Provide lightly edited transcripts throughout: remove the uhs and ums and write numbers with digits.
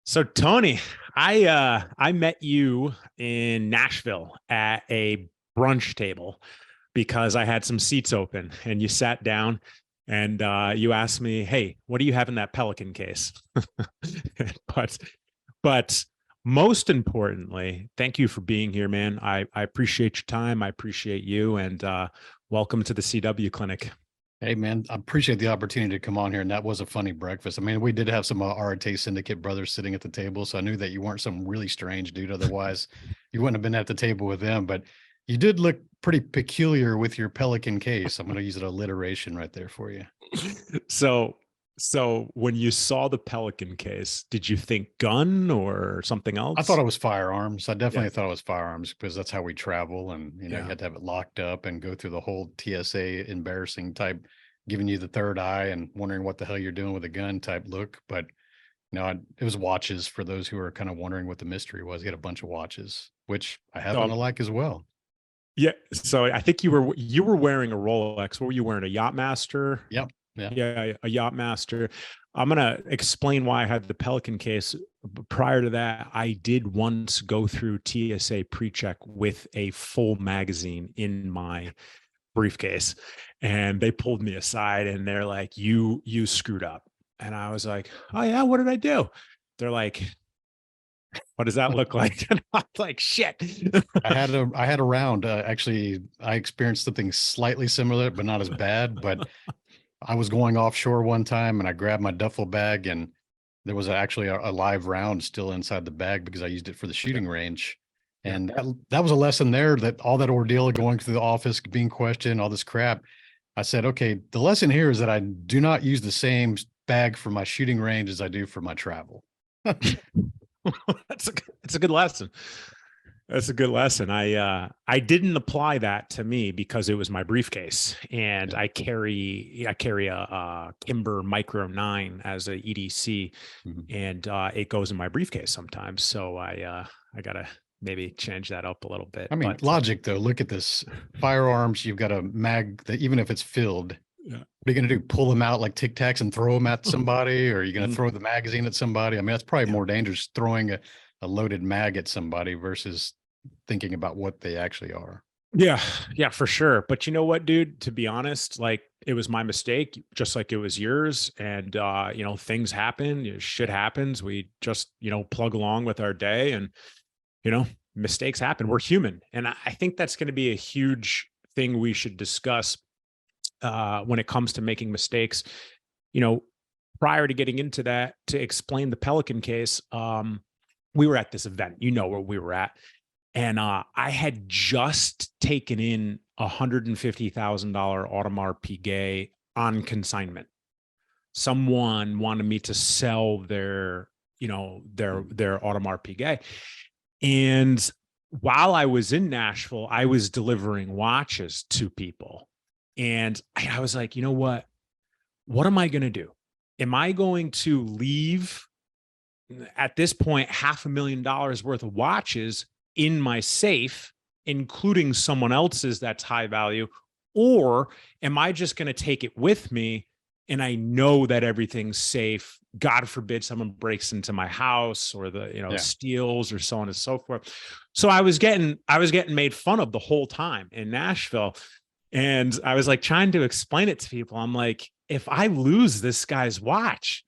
So Tony, I met you in Nashville at a brunch table because I had some seats open and you sat down and you asked me, "Hey, what do you have in that Pelican case?" but but most importantly, thank you for being here, man. I appreciate your time. I appreciate you, and welcome to the CW Clinic. Hey man, I appreciate the opportunity to come on here. And that was a funny breakfast. I mean, we did have some RTA Syndicate brothers sitting at the table. So I knew that you weren't some really strange dude. Otherwise, you wouldn't have been at the table with them. But you did look pretty peculiar with your Pelican case. I'm going to use an alliteration right there for you. So so when you saw the Pelican case, did you think gun or something I thought else? it was firearms. I Yeah. definitely thought it was firearms because that's how we travel. And, you Yeah. had to have it locked up and go through the whole TSA embarrassing type, giving you the third eye and wondering what the hell you're doing with a gun type look. But no, it was watches for those who are kind of wondering what the mystery was. He had a bunch of watches, which I happen So to like as well. yeah, so I think you were wearing a Rolex. What were you wearing? A Yachtmaster? Yep. Yeah. Yeah, a Yachtmaster. I'm gonna explain why I had the Pelican case. Prior to that, I did once go through TSA pre-check with a full magazine in my briefcase, and they pulled me aside and they're like, "You screwed up." And I was like, "Oh yeah, what did I do?" They're like, "What does that look like?" And I was like, "Shit." I had a round. Actually, I experienced something slightly similar, but not as bad. But I was going offshore one time and I grabbed my duffel bag and there was actually a live round still inside the bag because I used it for the Yeah, shooting range. yeah. And that was a lesson there, that all that ordeal of going through the office, being questioned, all this crap. I said, okay, the lesson here is that I do not use the same bag for my shooting range as I do for my travel. That's a good lesson. That's a good lesson. I didn't apply that to me because it was my briefcase, and Yeah. I carry a Kimber Micro 9 as a EDC, Mhm. and it goes in my briefcase sometimes. So I gotta maybe change that up a little bit. I mean, But logic though, look at this. Firearms, you've got a mag that even if it's filled, yeah. what are you going to do? Pull them out like Tic Tacs and throw them at somebody? Or are you going to Mhm. throw the magazine at somebody? I mean, that's probably Yeah. more dangerous throwing a loaded mag at somebody versus thinking about what they actually are. Yeah, yeah, for sure. But you know what, dude? To be honest, like it was my mistake, just like it was yours. And things happen, shit happens. We just, plug along with our day and, you know, mistakes happen. We're human. And I think that's going to be a huge thing we should discuss when it comes to making mistakes. You know, prior to getting into that, to explain the Pelican case, we were at this event, where we were at, and I had just taken in $150,000 Audemars Piguet on consignment. Someone wanted me to sell their Audemars Piguet. And while I was in Nashville, I was delivering watches to people. And I was like, you know what? What am I going to do? Am I going to leave at this point $500,000 worth of watches in my safe, including someone else's that's high value? Or am I just going to take it with me and I know that everything's safe? God forbid someone breaks into my house or Yeah. steals or so on and so forth. So I was getting made fun of the whole time in Nashville. And I was like trying to explain it to people. I'm like, if I lose this guy's watch,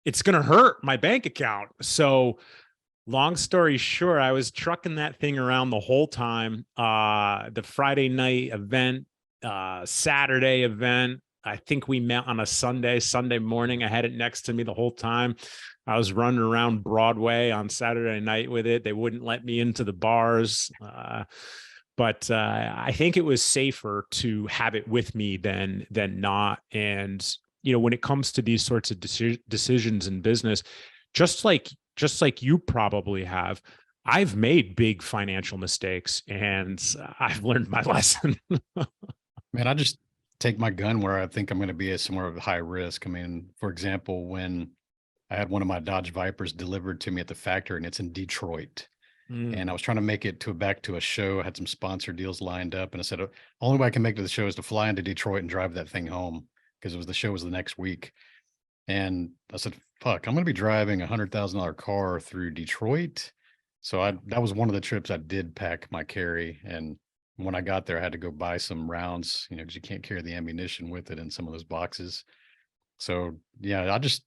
it's going to hurt my bank account. So long story short, I was trucking that thing around the whole time. The Friday night event, Saturday event. I think we met on a Sunday morning. I had it next to me the whole time. I was running around Broadway on Saturday night with it. They wouldn't let me into the bars. But I think it was safer to have it with me than not. And when it comes to these sorts of decisions in business, just like you probably have, I've made big financial mistakes and I've learned my lesson. Man, I just take my gun where I think I'm going to be at somewhere of high risk. I mean, for example, when I had one of my Dodge Vipers delivered to me at the factory and it's in Detroit. And I Mm. was trying to make it back to a show. I had some sponsor deals lined up, and I said, only way I can make it to the show is to fly into Detroit and drive that thing home because the show was the next week. And I said, fuck, I'm going to be driving $100,000 car through Detroit. So that was one of the trips I did pack my carry. And when I got there, I had to go buy some rounds, because you can't carry the ammunition with it in some of those boxes. So yeah, I just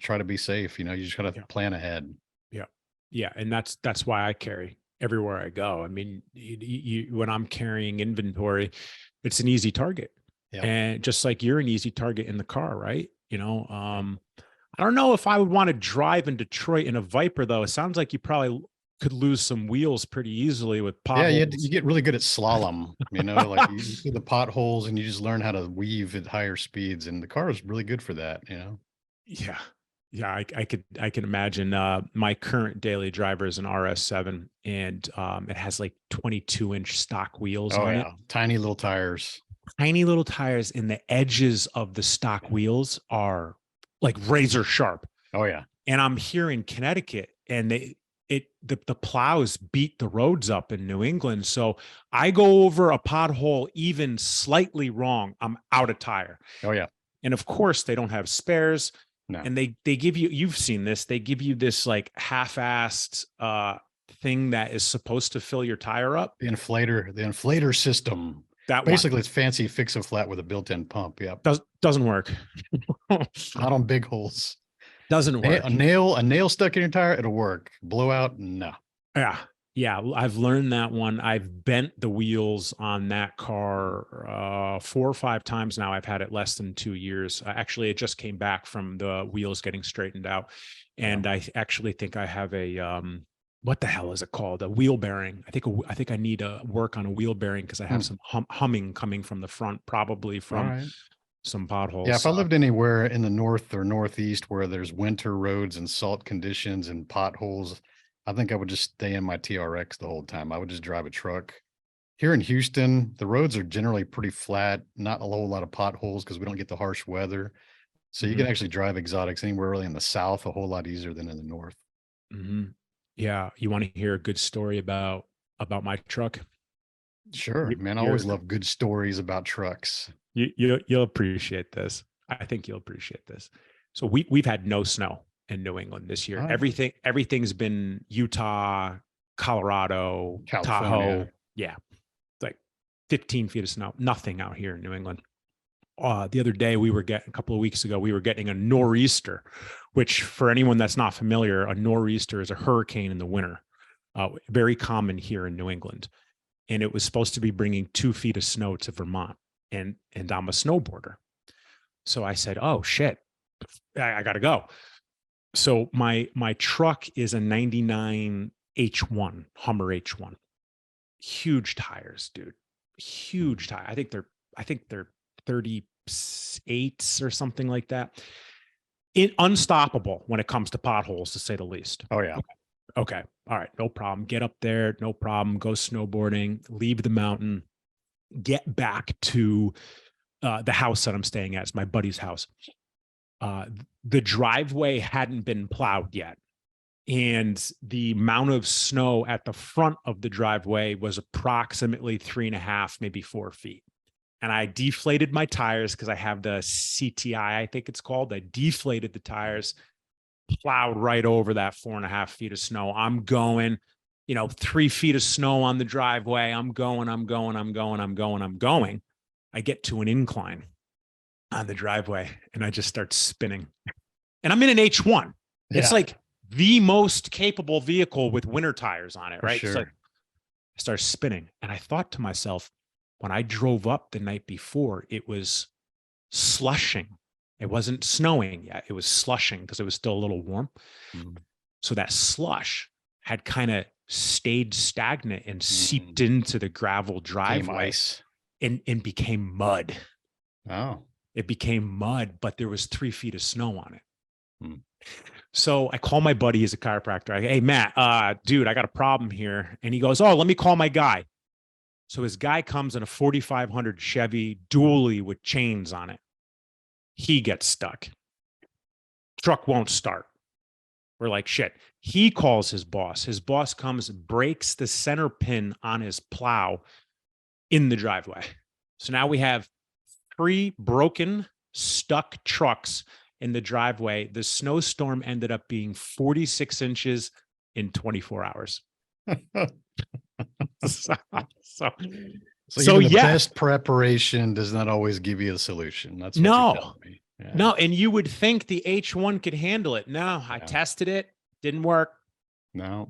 try to be safe. You just got to Yeah. plan ahead. Yeah. Yeah. And that's why I carry everywhere I go. I mean, when I'm carrying inventory, it's an easy target. Yeah. And just like you're an easy target in the car, right? I don't know if I would want to drive in Detroit in a Viper, though. It sounds like you probably could lose some wheels pretty easily with Yeah, potholes. you get really good at slalom, like you see the potholes and you just learn how to weave at higher speeds, and the car is really good for that. Yeah. Yeah, I can imagine. My current daily driver is an RS7, and it has like 22-inch stock wheels Oh on it. yeah, tiny little tires. Tiny little tires, and the edges of the stock wheels are like razor sharp. Oh yeah. And I'm here in Connecticut, and the plows beat the roads up in New England. So I go over a pothole even slightly wrong, I'm out of tire. Oh yeah. And of course, they don't have spares. No. And they give you've seen this, they give you this like half-assed thing that is supposed to fill your tire up. The inflator system. That Basically, one it's fancy fix-a-flat with a built-in pump. Yep. doesn't work. Not on big holes. Doesn't work. A nail stuck in your tire, it'll work. Blowout, no. Yeah, I've learned that one. I've bent the wheels on that car 4 or 5 times now. I've had it less than 2 years. Actually, it just came back from the wheels getting straightened out, and I actually think I have a what the hell is it called? A wheel bearing. I think I need to work on a wheel bearing because I have some humming coming from the front, probably from some potholes. Yeah, if I lived anywhere in the north or northeast where there's winter roads and salt conditions and potholes, I think I would just stay in my TRX the whole time. I would just drive a truck. Here in Houston, the roads are generally pretty flat, not a whole lot of potholes because we don't get the harsh weather. So you can actually drive exotics anywhere really in the south a whole lot easier than in the north. Yeah. You want to hear a good story about my truck? Sure, man. I always love good stories about trucks. You'll appreciate this. I think you'll appreciate this. So we've had no snow in New England this year. Everything's been Utah, Colorado, California. Tahoe. Yeah. Like 15 feet of snow. Nothing out here in New England. The other day a couple of weeks ago, we were getting a nor'easter, which for anyone that's not familiar, a nor'easter is a hurricane in the winter. Very common here in New England. And it was supposed to be bringing 2 feet of snow to Vermont. And I'm a snowboarder. So I said, oh shit, I gotta go. So my truck is a 99 H1, Hummer H1. Huge tires, dude. Huge tire. I think they're 38s or something like that. Unstoppable when it comes to potholes, to say the least. Oh yeah. Okay. All right. No problem. Get up there. No problem. Go snowboarding, leave the mountain, get back to the house that I'm staying at. It's my buddy's house. The driveway hadn't been plowed yet. And the amount of snow at the front of the driveway was approximately 3.5, maybe 4 feet. And I deflated my tires because I have the CTI, I think it's called. I deflated the tires, plowed right over that 4.5 feet of snow. I'm going, 3 feet of snow on the driveway. I'm going. I get to an incline on the driveway and I just start spinning. And I'm in an H1. It's like the most capable vehicle with winter tires on it, right? Sure. So I start spinning. And I thought to myself, when I drove up the night before, it was slushing. It wasn't snowing yet. It was slushing because it was still a little warm. So that slush had kind of stayed stagnant and seeped into the gravel driveway and became mud. Oh. It became mud, but there was 3 feet of snow on it. So I call my buddy, he's a chiropractor. Hey, Matt, dude, I got a problem here. And he goes, oh, let me call my guy. So his guy comes in a 4500 Chevy dually with chains on it. He gets stuck. Truck won't start. We're like, shit. He calls his boss. His boss comes, breaks the center pin on his plow in the driveway. So now we have 3 broken, stuck trucks in the driveway. The snowstorm ended up being 46 inches in 24 hours. so, so, so even the yeah. best preparation does not always give you a solution. That's what you're telling me. Yeah. No, and you would think the H1 could handle it. No, I tested it, didn't work. No,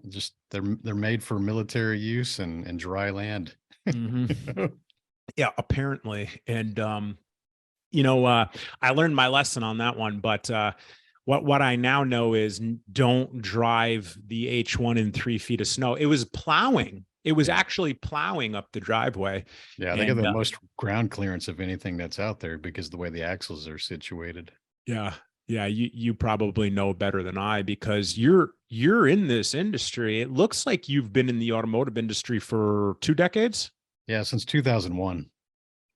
just they're made for military use and dry land. Yeah, apparently. And I learned my lesson on that one, but what I now know is don't drive the H1 in 3 feet of snow. It was plowing. It was actually plowing up the driveway. Yeah, they get the most ground clearance of anything that's out there because the way the axles are situated. Yeah. Yeah, you probably know better than I, because you're in this industry. It looks like you've been in the automotive industry for 2 decades. Yeah, since 2001.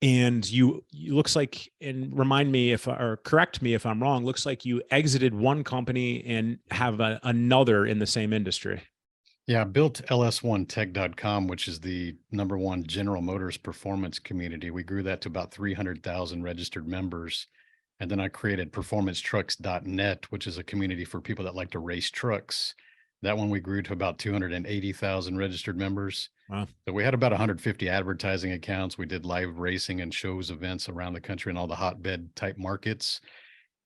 And you looks like, and remind me or correct me if I'm wrong, looks like you exited one company and have another in the same industry. Yeah, I built ls1tech.com, which is the #1 General Motors performance community. We grew that to about 300,000 registered members. And then I created performancetrucks.net, which is a community for people that like to race trucks. That one we grew to about 280,000 registered members. Wow. So we had about 150 advertising accounts. We did live racing and shows, events around the country in all the hotbed type markets.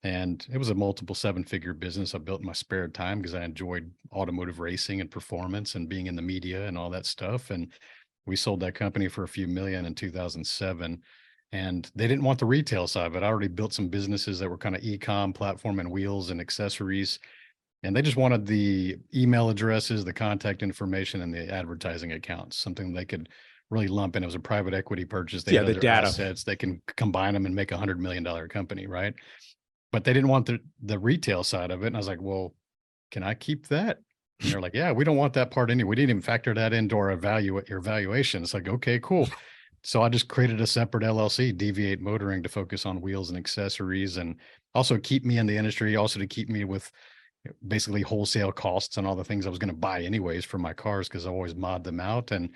And it was a multiple 7-figure business I built in my spare time because I enjoyed automotive racing and performance and being in the media and all that stuff. And we sold that company for a few million in 2007. And they didn't want the retail side of it. I already built some businesses that were kind of e-com platform and wheels and accessories. And they just wanted the email addresses, the contact information, and the advertising accounts, something they could really lump in. It was a private equity purchase. They had the data assets. They can combine them and make $100 million company, right? But they didn't want the retail side of it. And I was like, well, can I keep that? And they're like, yeah, we don't want that part anyway. We didn't even factor that into our evaluation. It's like, okay, cool. So I just created a separate LLC, Deviate Motoring, to focus on wheels and accessories and also keep me in the industry, also to keep me with basically wholesale costs and all the things I was going to buy anyways for my cars, because I always mod them out, and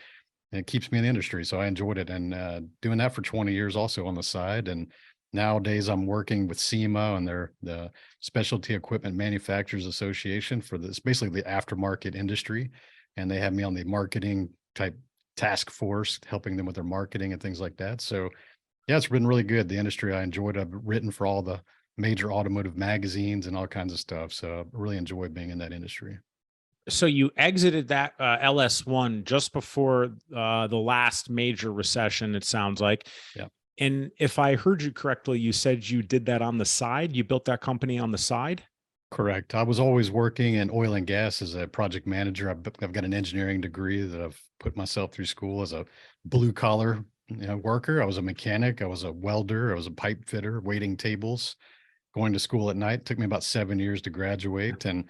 it keeps me in the industry. So I enjoyed it, and doing that for 20 years also on the side. And nowadays I'm working with SEMA, and they're the Specialty Equipment Manufacturers Association for this, basically the aftermarket industry. And they have me on the marketing type task force, helping them with their marketing and things like that. So yeah, it's been really good. The industry I enjoyed. I've written for all the major automotive magazines and all kinds of stuff. So I really enjoy being in that industry. So you exited that LS1 just before the last major recession, it sounds like. Yeah. And if I heard you correctly, you said you did that on the side. You built that company on the side? Correct. I was always working in oil and gas as a project manager. I've got an engineering degree that I've put myself through school as a blue collar worker. I was a mechanic. I was a welder. I was a pipe fitter, waiting tables, going to school at night. It took me about 7 years to graduate. And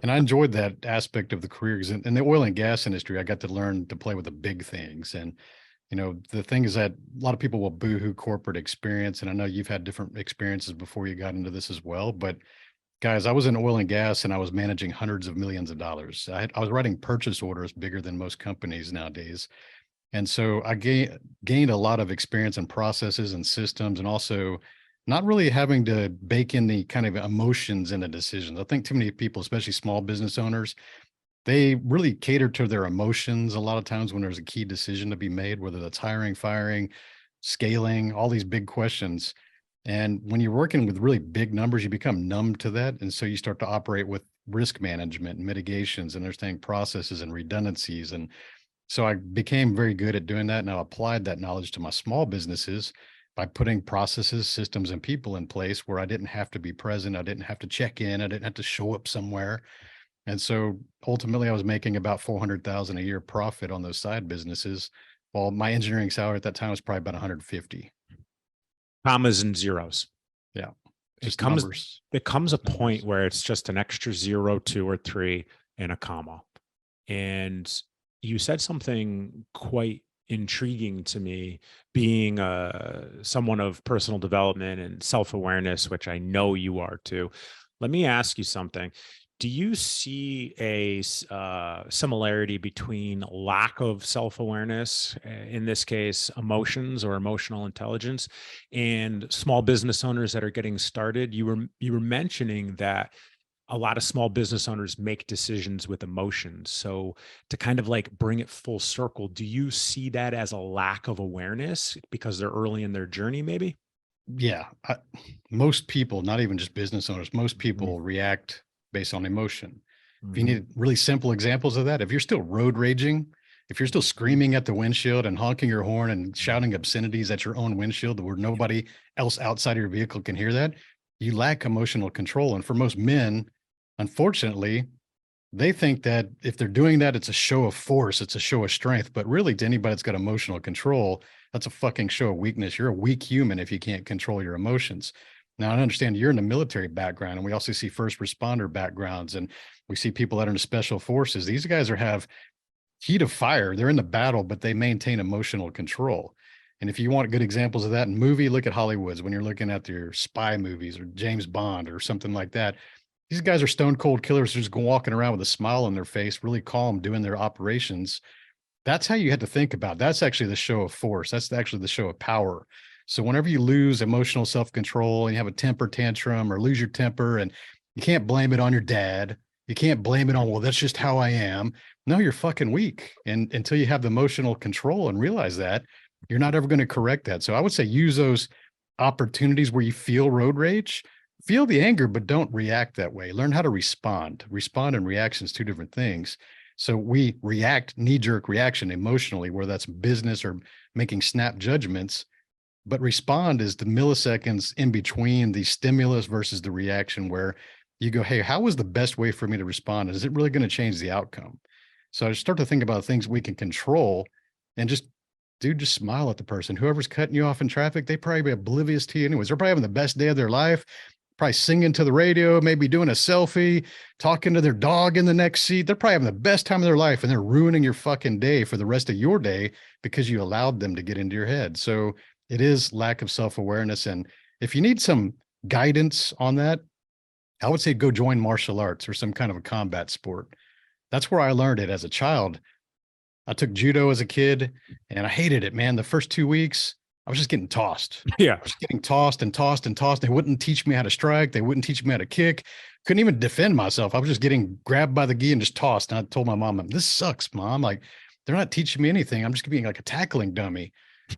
I enjoyed that aspect of the career, because in the oil and gas industry, I got to learn to play with the big things. And the thing is that a lot of people will boohoo corporate experience. And I know you've had different experiences before you got into this as well, but guys, I was in oil and gas, and I was managing hundreds of millions of dollars. I was writing purchase orders bigger than most companies nowadays. And so I gained a lot of experience in processes and systems, and also not really having to bake in the kind of emotions in the decisions. I think too many people, especially small business owners, they really cater to their emotions a lot of times when there's a key decision to be made, whether that's hiring, firing, scaling, all these big questions. And when you're working with really big numbers, you become numb to that. And so you start to operate with risk management and mitigations and understanding processes and redundancies. And so I became very good at doing that. And I applied that knowledge to my small businesses by putting processes, systems, and people in place where I didn't have to be present. I didn't have to check in. I didn't have to show up somewhere. And so ultimately I was making about 400,000 a year profit on those side businesses, while my engineering salary at that time was probably about 150. Commas and zeros. Yeah. It comes a point where it's just an extra 0, 2, or 3 and a comma. And you said something quite intriguing to me, being someone of personal development and self-awareness, which I know you are too. Let me ask you something. Do you see a similarity between lack of self-awareness, in this case, emotions or emotional intelligence, and small business owners that are getting started? You were mentioning that a lot of small business owners make decisions with emotions. So to kind of like bring it full circle, do you see that as a lack of awareness because they're early in their journey, maybe? Yeah. Most people, not even just business owners, most Mhm. people react based on emotion. If you Mhm. need really simple examples of that, if you're still road raging, if you're still screaming at the windshield and honking your horn and shouting obscenities at your own windshield where nobody else outside of your vehicle can hear that, you lack emotional control. And for most men, unfortunately, they think that if they're doing that, it's a show of force, it's a show of strength. But really, to anybody that's got emotional control, that's a fucking show of weakness. You're a weak human if you can't control your emotions. Now, I understand you're in a military background, and we also see first responder backgrounds, and we see people that are in the special forces. These guys have heat of fire. They're in the battle, but they maintain emotional control. And if you want good examples of that in movie, look at Hollywood's when you're looking at your spy movies or James Bond or something like that. These guys are stone cold killers just walking around with a smile on their face, really calm, doing their operations. That's how you had to think about it. That's actually the show of force. That's actually the show of power. So whenever you lose emotional self-control and you have a temper tantrum or lose your temper, and you can't blame it on your dad, you can't blame it on, well, that's just how I am. No, you're fucking weak. And until you have the emotional control and realize that, you're not ever going to correct that. So I would say use those opportunities where you feel road rage, feel the anger, but don't react that way. Learn how to respond. Respond and reaction is two different things. So we react, knee-jerk reaction emotionally, where that's business or making snap judgments. But respond is the milliseconds in between the stimulus versus the reaction, where you go, hey, how is the best way for me to respond? Is it really going to change the outcome? So I start to think about things we can control and just, dude, just smile at the person. Whoever's cutting you off in traffic, they probably be oblivious to you anyways. They're probably having the best day of their life, probably singing to the radio, maybe doing a selfie, talking to their dog in the next seat. They're probably having the best time of their life, and they're ruining your fucking day for the rest of your day because you allowed them to get into your head. So it is lack of self-awareness. And if you need some guidance on that, I would say go join martial arts or some kind of a combat sport. That's where I learned it as a child. I took judo as a kid and I hated it, man. The first 2 weeks, I was just getting tossed. Yeah. I was getting tossed and tossed and tossed. They wouldn't teach me how to strike. They wouldn't teach me how to kick. Couldn't even defend myself. I was just getting grabbed by the gi and just tossed. And I told my mom, this sucks, mom. Like, they're not teaching me anything. I'm just being like a tackling dummy.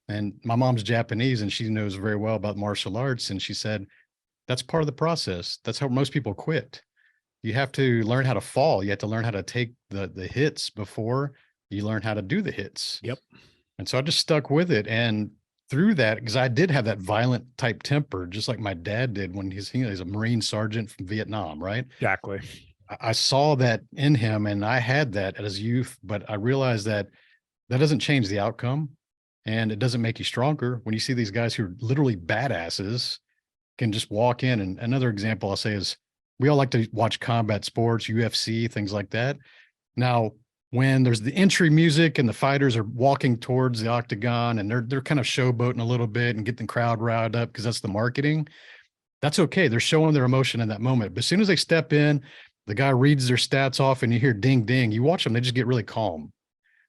And my mom's Japanese and she knows very well about martial arts. And she said, that's part of the process. That's how most people quit. You have to learn how to fall. You have to learn how to take the hits before you learn how to do the hits. Yep. And so I just stuck with it. And through that, because I did have that violent type temper, just like my dad did when he's a Marine sergeant from Vietnam, right? Exactly. I saw that in him and I had that as youth, but I realized that that doesn't change the outcome and it doesn't make you stronger. When you see these guys who are literally badasses can just walk in. And another example I'll say is we all like to watch combat sports, UFC, things like that. Now, when there's the entry music and the fighters are walking towards the octagon and they're kind of showboating a little bit and getting the crowd riled up because that's the marketing, that's okay. They're showing their emotion in that moment. But as soon as they step in, the guy reads their stats off and you hear ding, ding. You watch them, they just get really calm.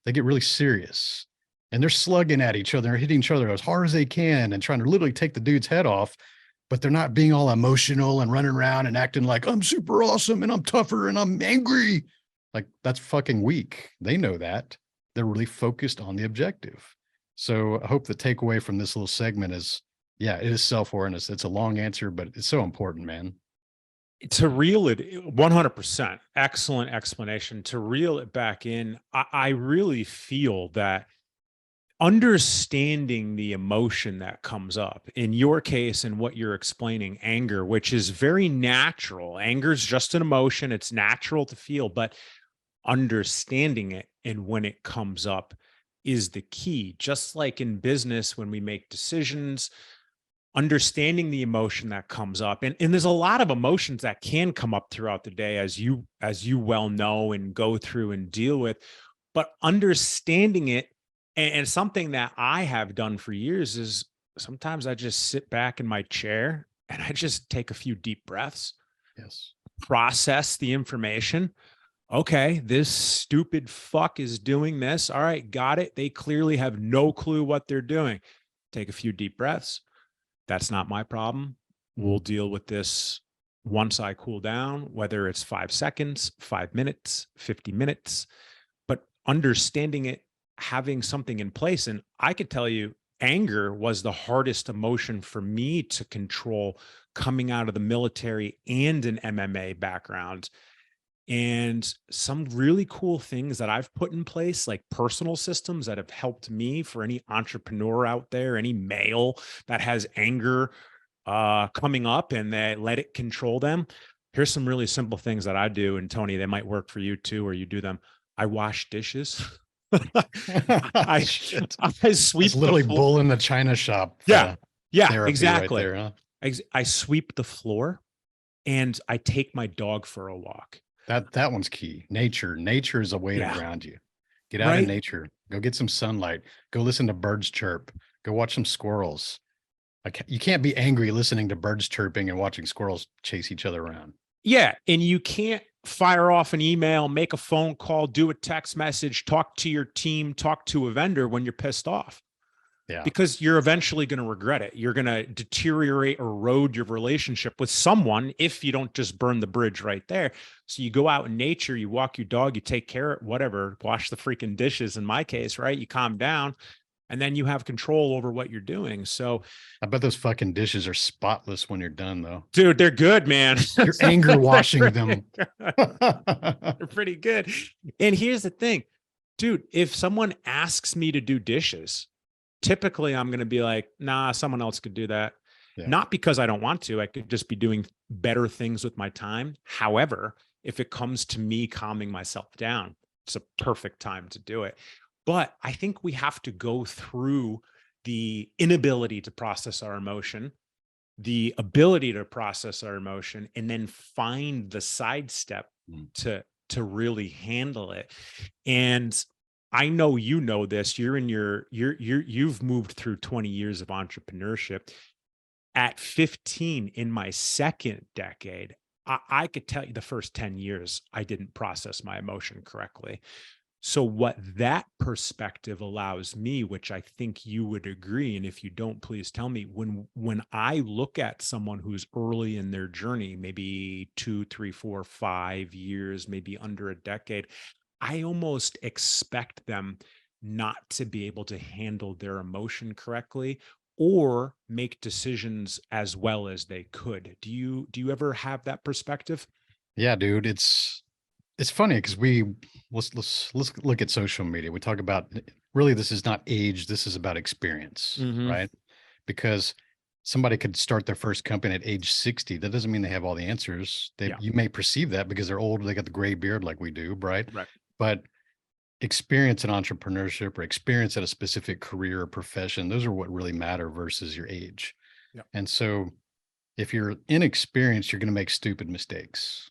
They get really serious. And they're slugging at each other, they're hitting each other as hard as they can and trying to literally take the dude's head off. But they're not being all emotional and running around and acting like I'm super awesome and I'm tougher and I'm angry. Like, that's fucking weak. They know that. They're really focused on the objective. So I hope the takeaway from this little segment is, yeah, it is self-awareness. It's a long answer, but it's so important, man. To reel it 100%, excellent explanation. To reel it back in, I really feel that understanding the emotion that comes up, in your case and what you're explaining, anger, which is very natural. Anger is just an emotion. It's natural to feel, but understanding it and when it comes up is the key. Just like in business, when we make decisions, understanding the emotion that comes up, and there's a lot of emotions that can come up throughout the day, as you well know and go through and deal with, but understanding it. And something that I have done for years is sometimes I just sit back in my chair and I just take a few deep breaths. Yes. process the information. Okay, this stupid fuck is doing this. All right, got it. They clearly have no clue what they're doing. Take a few deep breaths. That's not my problem. We'll deal with this once I cool down, whether it's 5 seconds, 5 minutes, 50 minutes, but understanding it, having something in place. And I could tell you, anger was the hardest emotion for me to control coming out of the military and an MMA background. And some really cool things that I've put in place, like personal systems that have helped me, for any entrepreneur out there, any male that has anger coming up and they let it control them. Here's some really simple things that I do. And Tony, they might work for you too, or you do them. I wash dishes. I Shit. I sweep It's literally the floor. bull in the china shop. Yeah, yeah, Therapy exactly. right there, huh? I sweep the floor and I take my dog for a walk. That one's key. Nature is a way to Yeah. ground you. Get out in Right? nature. Go get some sunlight. Go listen to birds chirp. Go watch some squirrels. Like, you can't be angry listening to birds chirping and watching squirrels chase each other around. Yeah. And you can't fire off an email, make a phone call, do a text message, talk to your team, talk to a vendor when you're pissed off. Yeah. Because you're eventually going to regret it. You're going to deteriorate or erode your relationship with someone if you don't just burn the bridge right there. So you go out in nature, you walk your dog, you take care of whatever, wash the freaking dishes in my case, right? You calm down and then you have control over what you're doing. So I bet those fucking dishes are spotless when you're done, though. dude, they're good, man. You're anger washing them. They're pretty good. And here's the thing, dude, if someone asks me to do dishes, typically I'm going to be like, nah, someone else could do that. Yeah. Not because I don't want to. I could just be doing better things with my time. However, if it comes to me calming myself down, it's a perfect time to do it. But I think we have to go through the inability to process our emotion, the ability to process our emotion, and then find the sidestep to really handle it. And I know you know this. You've moved through 20 years of entrepreneurship. At 15, in my second decade, I could tell you the first 10 years I didn't process my emotion correctly. So what that perspective allows me, which I think you would agree, and if you don't, please tell me, when I look at someone who's early in their journey, maybe 2, 3, 4, 5 years, maybe under a decade, I almost expect them not to be able to handle their emotion correctly or make decisions as well as they could. Do you ever have that perspective? Yeah, dude. It's funny because let's look at social media. We talk about, really, this is not age, this is about experience, right? Because somebody could start their first company at age 60. That doesn't mean they have all the answers. You may perceive that because they're old, they got the gray beard like we do, right? Right. But experience in entrepreneurship or experience at a specific career or profession, those are what really matter versus your age. Yeah. And so if you're inexperienced, you're going to make stupid mistakes.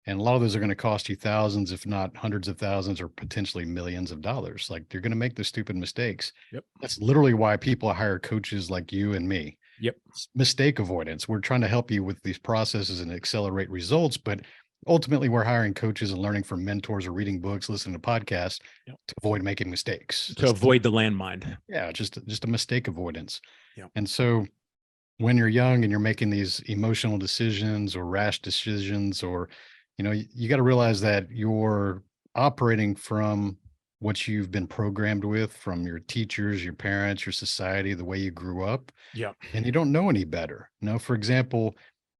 And a lot of those are going to cost you thousands, if not hundreds of thousands, or potentially millions of dollars. Like, you're going to make those stupid mistakes. Yep. That's literally why people hire coaches like you and me. Yep. It's mistake avoidance. We're trying to help you with these processes and accelerate results, but ultimately we're hiring coaches and learning from mentors or reading books, listening to podcasts to avoid making mistakes. To avoid the landmine. Yeah, just a mistake avoidance. Yeah. And so when you're young and you're making these emotional decisions or rash decisions, or you got to realize that you're operating from what you've been programmed with from your teachers, your parents, your society, the way you grew up. Yeah. And you don't know any better. For example,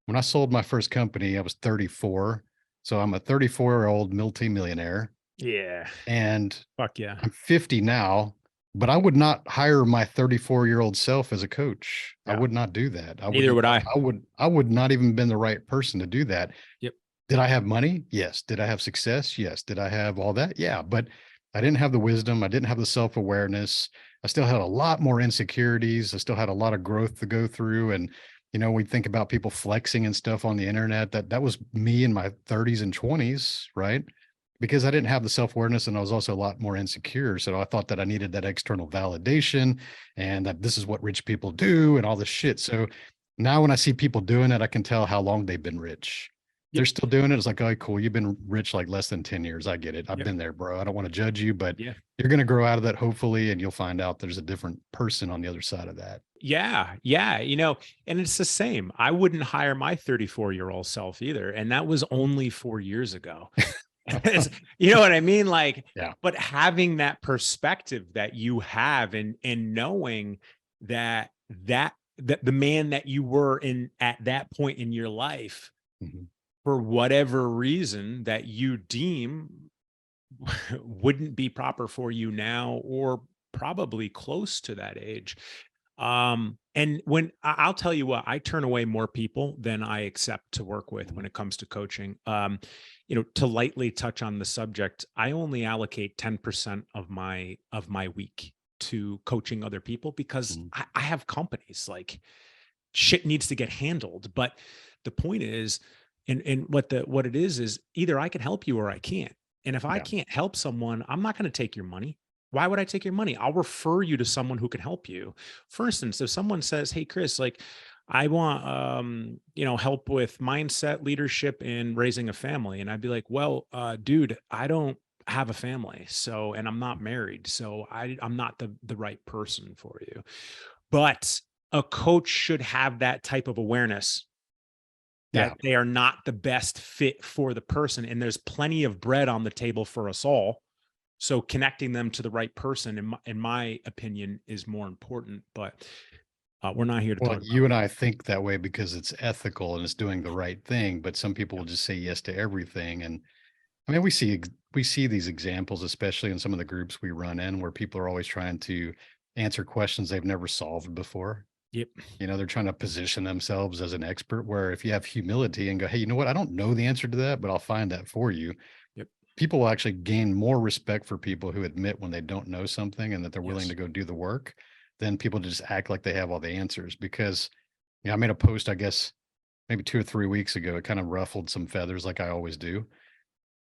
when I sold my first company, I was 34. So I'm a 34-year-old multi-millionaire. Yeah. And fuck yeah. I'm 50 now, but I would not hire my 34-year-old self as a coach. Yeah. I would not do that. Neither would I. I would not even been the right person to do that. Yep. Did I have money? Yes. Did I have success? Yes. Did I have all that? Yeah. But I didn't have the wisdom. I didn't have the self-awareness. I still had a lot more insecurities. I still had a lot of growth to go through. And, we think about people flexing and stuff on the internet. That was me in my 30s and 20s, right? Because I didn't have the self-awareness, and I was also a lot more insecure. So I thought that I needed that external validation and that this is what rich people do and all this shit. So now when I see people doing it, I can tell how long they've been rich. they're still doing it. It's like, oh, cool. You've been rich like less than 10 years. I get it. I've Yep. been there, bro. I don't want to judge you, but Yeah. you're going to grow out of that hopefully, and you'll find out there's a different person on the other side of that. Yeah. Yeah. And it's the same. I wouldn't hire my 34-year-old self either. And that was only 4 years ago. You know what I mean? Like, Yeah. but having that perspective that you have and knowing that the man that you were in at that point in your life, Mhm. for whatever reason that you deem wouldn't be proper for you now, or probably close to that age. And I'll tell you what, I turn away more people than I accept to work with when it comes to coaching. To lightly touch on the subject, I only allocate 10% of my week to coaching other people, because Mhm. I have companies, like, shit needs to get handled. But the point is, and what it is either I can help you or I can't. And if I Yeah. can't help someone, I'm not going to take your money. Why would I take your money? I'll refer you to someone who can help you. For instance, if someone says, "Hey, Chris, like, I want help with mindset, leadership, and raising a family," and I'd be like, "Well, dude, I don't have a family, so, and I'm not married, so I'm not the right person for you." But a coach should have that type of awareness Yeah. that they are not the best fit for the person. And there's plenty of bread on the table for us all. So connecting them to the right person, in my opinion, is more important. But we're not here to Well, talk about you and that. I think that way because it's ethical and it's doing the right thing, but some people Yeah. will just say yes to everything. And I mean, we see these examples, especially in some of the groups we run in, where people are always trying to answer questions they've never solved before. Yep. They're trying to position themselves as an expert, where if you have humility and go, hey, you know what? I don't know the answer to that, but I'll find that for you. Yep. People will actually gain more respect for people who admit when they don't know something and that they're willing Yes. to go do the work than people to just act like they have all the answers. Because, I made a post, I guess, maybe 2 or 3 weeks ago. It kind of ruffled some feathers like I always do.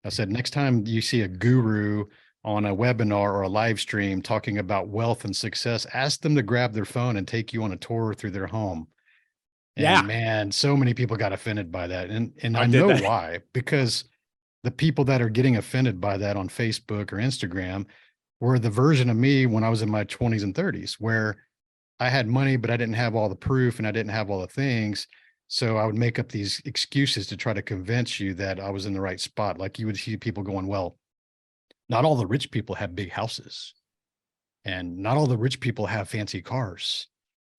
I said, next time you see a guru on a webinar or a live stream talking about wealth and success, ask them to grab their phone and take you on a tour through their home. Yeah. And man, so many people got offended by that. And I I did know that. why, because the people that are getting offended by that on Facebook or Instagram were the version of me when I was in my 20s and 30s, where I had money, but I didn't have all the proof and I didn't have all the things. So I would make up these excuses to try to convince you that I was in the right spot. Like, you would see people going, well, not all the rich people have big houses, and not all the rich people have fancy cars.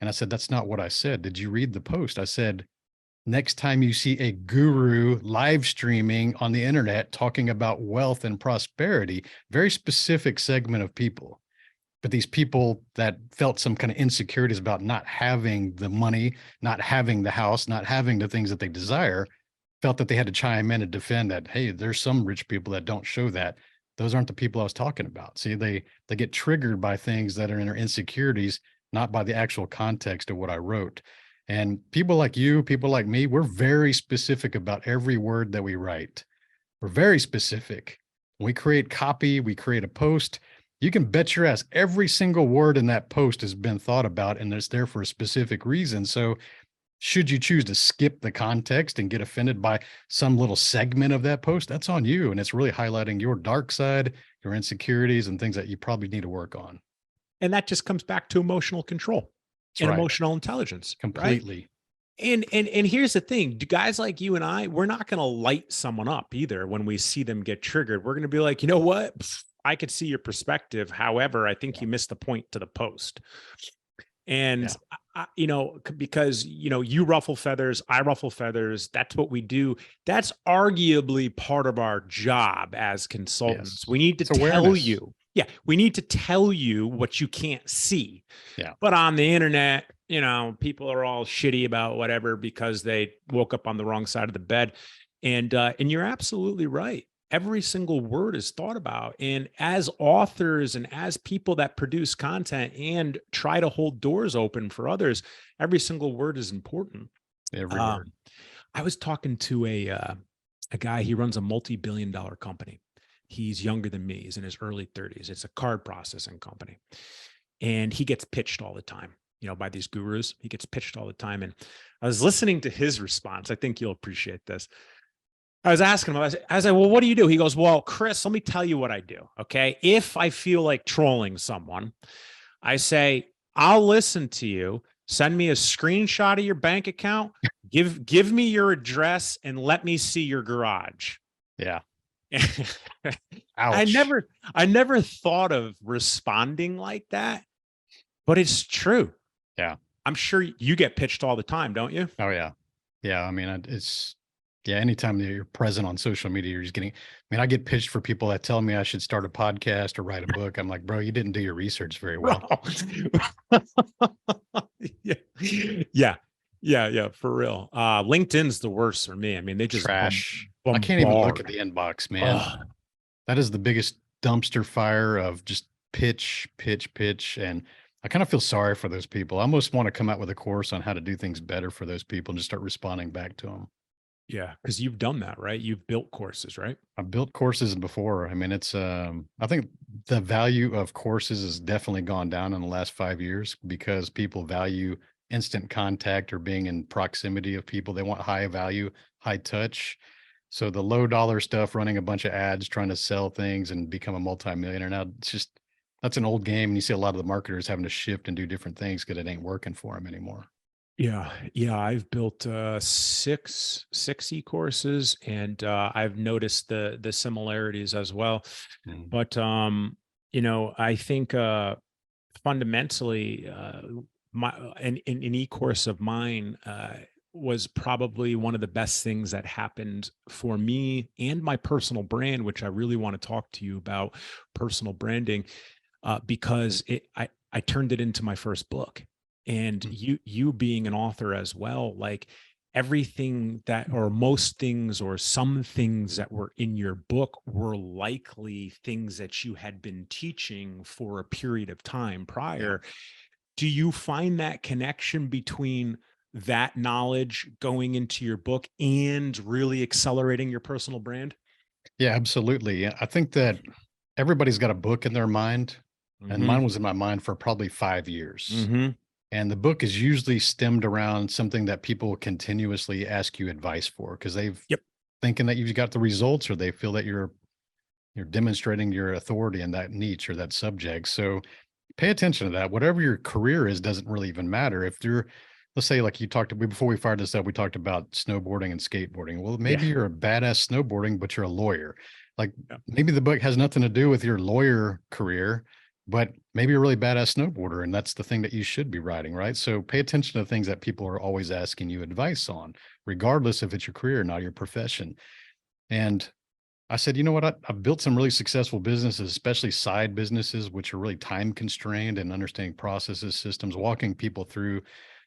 And I said, that's not what I said. Did you read the post? I said, next time you see a guru live streaming on the internet talking about wealth and prosperity, very specific segment of people. But these people that felt some kind of insecurities about not having the money, not having the house, not having the things that they desire, felt that they had to chime in and defend that, hey, there's some rich people that don't show that. Those aren't the people I was talking about. See, they get triggered by things that are in their insecurities, not by the actual context of what I wrote. And people like you, people like me, we're very specific about every word that we write. We're very specific. When we create copy, we create a post. You can bet your ass every single word in that post has been thought about and it's there for a specific reason. So should you choose to skip the context and get offended by some little segment of that post, that's on you. And it's really highlighting your dark side, your insecurities, and things that you probably need to work on. And that just comes back to emotional control That's and right. emotional intelligence, right? Completely. And here's the thing, guys like you and I, we're not going to light someone up either when we see them get triggered. We're going to be like, you know what? I could see your perspective. However, I think Yeah. you missed the point to the post. And, Yeah. because, you ruffle feathers, I ruffle feathers. That's what we do. That's arguably part of our job as consultants. Yes. We need to It's tell awareness. you. Yeah, we need to tell you what you can't see. Yeah. But on the internet, people are all shitty about whatever because they woke up on the wrong side of the bed. And you're absolutely right. Every single word is thought about. And as authors and as people that produce content and try to hold doors open for others, every single word is important. Every word. Um, I was talking to a guy. He runs a multi-billion-dollar company. He's younger than me. He's in his early 30s. It's a card processing company. And he gets pitched all the time, by these gurus. He gets pitched all the time. And I was listening to his response. I think you'll appreciate this. I was asking him, I was like, well, what do you do? He goes, well, Chris, let me tell you what I do. Okay. If I feel like trolling someone, I say, I'll listen to you. Send me a screenshot of your bank account. Give me your address and let me see your garage. Yeah. I Ouch. never, I never thought of responding like that, but it's true. Yeah. I'm sure you get pitched all the time, don't you? Oh yeah. Yeah. I mean, it's, yeah. Anytime that you're present on social media, you're just getting, I mean, I get pitched for people that tell me I should start a podcast or write a book. I'm like, bro, you didn't do your research very Bro. well. Yeah. Yeah. Yeah. Yeah. For real. LinkedIn's the worst for me. I mean, they just Trash. I can't even look at bombard. the inbox, man. Ugh. That is the biggest dumpster fire of just pitch, pitch, pitch. And I kind of feel sorry for those people. I almost want to come out with a course on how to do things better for those people and just start responding back to them. Yeah. Cause you've done that, right? You've built courses, right? I've built courses before. I mean, it's I think the value of courses has definitely gone down in the last 5 years because people value instant contact or being in proximity of people. They want high value, high touch. So the low dollar stuff, running a bunch of ads, trying to sell things and become a multimillionaire. Now it's just that's an old game. And you see a lot of the marketers having to shift and do different things because it ain't working for them anymore. Yeah. Yeah. I've built six e-courses and I've noticed the similarities as well. Mm. But I think fundamentally an e-course of mine was probably one of the best things that happened for me and my personal brand, which I really want to talk to you about personal branding, because I turned it into my first book. And Mm. you being an author as well, like everything that, or most things, or some things that were in your book were likely things that you had been teaching for a period of time Yeah. prior. Do you find that connection between that knowledge going into your book and really accelerating your personal brand? Yeah, absolutely. Yeah, I think that everybody's got a book in their mind, and Mm-hmm. mine was in my mind for probably 5 years. Mm-hmm. And the book is usually stemmed around something that people continuously ask you advice for because they've Yep. thinking that you've got the results or they feel that you're demonstrating your authority in that niche or that subject. So pay attention to that. Whatever your career is doesn't really even matter. If you're, let's say, like you talked to before we fired this up, we talked about snowboarding and skateboarding. Well, Yeah. maybe you're a badass snowboarding, but you're a lawyer. Like Yep. maybe the book has nothing to do with your lawyer career, but maybe you're a really badass snowboarder, and that's the thing that you should be writing, right? So pay attention to things that people are always asking you advice on, regardless if it's your career or not your profession. And I said, you know what? I've built some really successful businesses, especially side businesses, which are really time constrained and understanding processes, systems, walking people through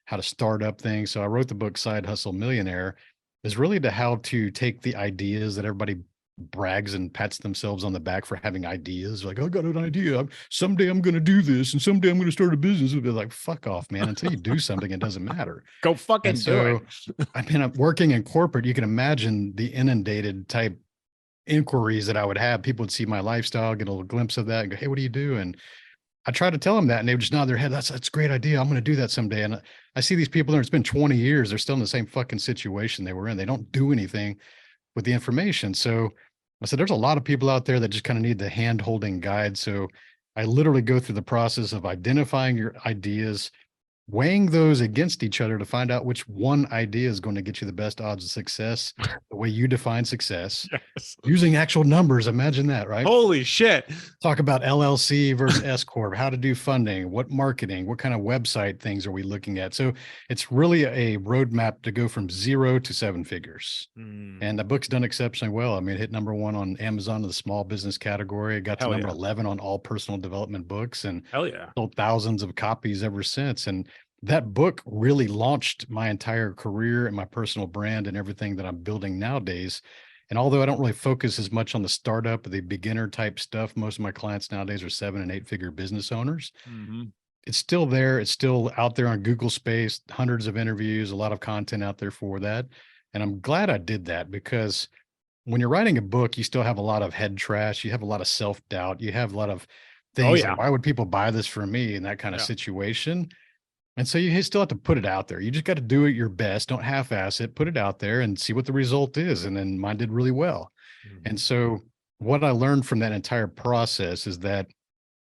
how to start up things. So I wrote the book Side Hustle Millionaire is really to how to take the ideas that everybody brags and pats themselves on the back for having ideas. Like, I got an idea. Someday I'm going to do this and someday I'm going to start a business. They're like, fuck off, man. Until you do something, it doesn't matter. Go And fucking do it. so I mean, I'm working in corporate. You can imagine the inundated type inquiries that I would have. People would see my lifestyle, get a little glimpse of that and go, hey, what do you do? And I try to tell them that and they would just nod their head. That's a great idea. I'm going to do that someday. And I see these people there, it's been 20 years. They're still in the same fucking situation they were in. They don't do anything with the information. So I said, there's a lot of people out there that just kind of need the hand holding guide. So I literally go through the process of identifying your ideas, weighing those against each other to find out which one idea is going to get you the best odds of success, the way you define success, Yes. using actual numbers. Imagine that, right? Holy shit. Talk about LLC versus S Corp, how to do funding, what marketing, what kind of website things are we looking at? So it's really a roadmap to go from 0 to 7 figures. And the book's done exceptionally well. I mean, it hit #1 on Amazon in the small business category. It got to Hell number yeah. 11 on all personal development books and Hell yeah. sold thousands of copies ever since. And that book really launched my entire career and my personal brand and everything that I'm building nowadays. And although I don't really focus as much on the startup, the beginner type stuff, most of my clients nowadays are 7 and 8 figure business owners. Mm-hmm. It's still there. It's still out there on Google Space, hundreds of interviews, a lot of content out there for that. And I'm glad I did that because when you're writing a book, you still have a lot of head trash. You have a lot of self-doubt. You have a lot of Oh things yeah. like, why would people buy this from me in that kind of Yeah. situation? And so you still have to put it out there. You just got to do it your best. Don't half-ass it, put it out there and see what the result is. And then mine did really well. And so what I learned from that entire process is that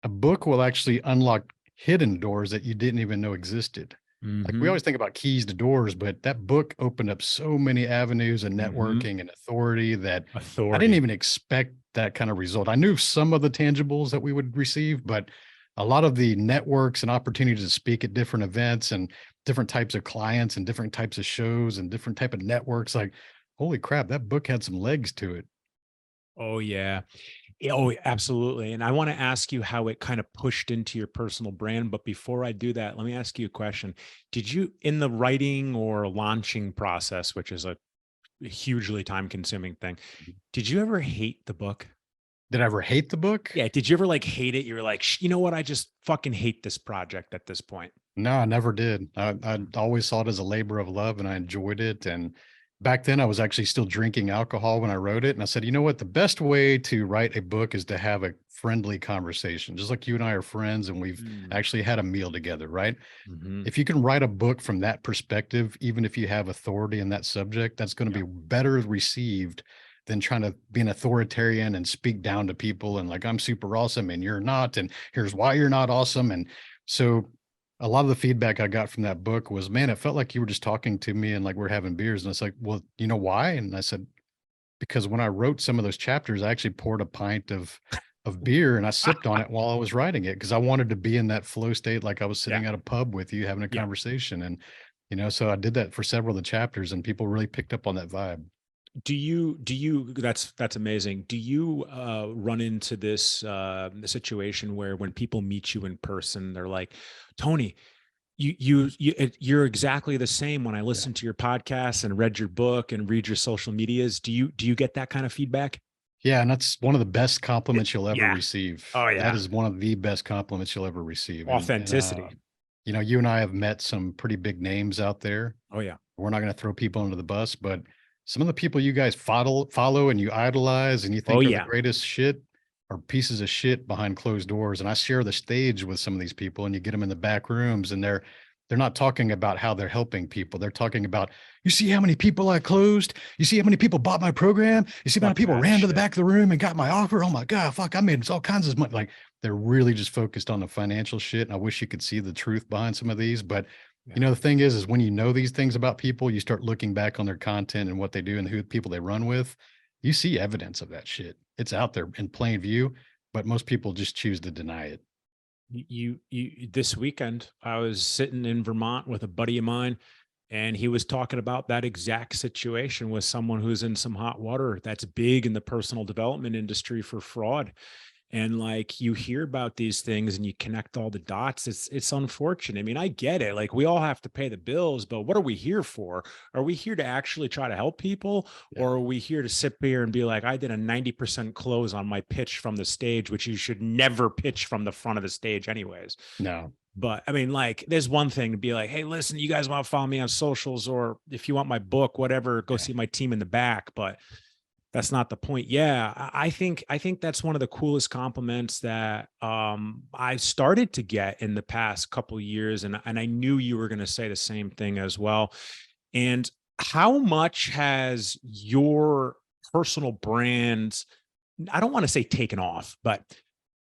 a book will actually unlock hidden doors that you didn't even know existed. Like we always think about keys to doors, but that book opened up so many avenues of networking and authority that I didn't even expect that kind of result. I knew some of the tangibles that we would receive, but a lot of the networks and opportunities to speak at different events and different types of clients and different types of shows and different type of networks, like, holy crap, that book had some legs to it. Oh yeah. Oh, absolutely. And I want to ask you how it kind of pushed into your personal brand. But before I do that, let me ask you a question. Did you, in the writing or launching process, which is a hugely time consuming thing, did you ever hate the book? Did I ever hate the book? Yeah. Did you ever like hate it? You were like, you know what? I just fucking hate this project at this point. No, I never did. I always saw it as a labor of love and I enjoyed it. And back then I was actually still drinking alcohol when I wrote it. And I said, you know what? The best way to write a book is to have a friendly conversation, just like you and I are friends and we've actually had a meal together, right? If you can write a book from that perspective, even if you have authority in that subject, that's going to be better received than trying to be an authoritarian and speak down to people and like, I'm super awesome and you're not, and here's why you're not awesome. And so a lot of the feedback I got from that book was, man, it felt like you were just talking to me and like we're having beers. And it's like, well, you know why? And I said, because when I wrote some of those chapters, I actually poured a pint of beer and I sipped on it while I was writing it because I wanted to be in that flow state, like I was sitting at a pub with you having a conversation. And so I did that for several of the chapters, and people really picked up on that vibe. That's amazing. Do you run into this situation where when people meet you in person, they're like, Tony, you're exactly the same when I listen to your podcast and read your book and read your social medias. Do you get that kind of feedback? Yeah. And that's one of the best compliments you'll ever Yeah. receive. Oh yeah. That is one of the best compliments you'll ever receive. Authenticity. You and I have met some pretty big names out there. Oh yeah. We're not going to throw people under the bus, but some of the people you guys follow and you idolize and you think are the greatest shit are pieces of shit behind closed doors. And I share the stage with some of these people, and you get them in the back rooms and they're not talking about how they're helping people. They're talking about, you see how many people I closed? You see how many people bought my program? You see how many people ran to the back of the room and got my offer? Oh my God, fuck, I made all kinds of money. Like, they're really just focused on the financial shit. And I wish you could see the truth behind some of these, but the thing is when you know these things about people, you start looking back on their content and what they do and who people they run with, you see evidence of that shit. It's out there in plain view, but most people just choose to deny it. You this weekend, I was sitting in Vermont with a buddy of mine, and he was talking about that exact situation with someone who's in some hot water that's big in the personal development industry for fraud. And like, you hear about these things and you connect all the dots. It's unfortunate. I mean, I get it. Like, we all have to pay the bills, but what are we here for? Are we here to actually try to help people? Or are we here to sit here and be like, I did a 90% close on my pitch from the stage, which you should never pitch from the front of the stage anyways. No. But I mean, like, there's one thing to be like, hey, listen, you guys want to follow me on socials, or if you want my book, whatever, go see my team in the back. But that's not the point. Yeah, I think that's one of the coolest compliments that I started to get in the past couple of years, and I knew you were going to say the same thing as well. And how much has your personal brand, I don't want to say taken off, but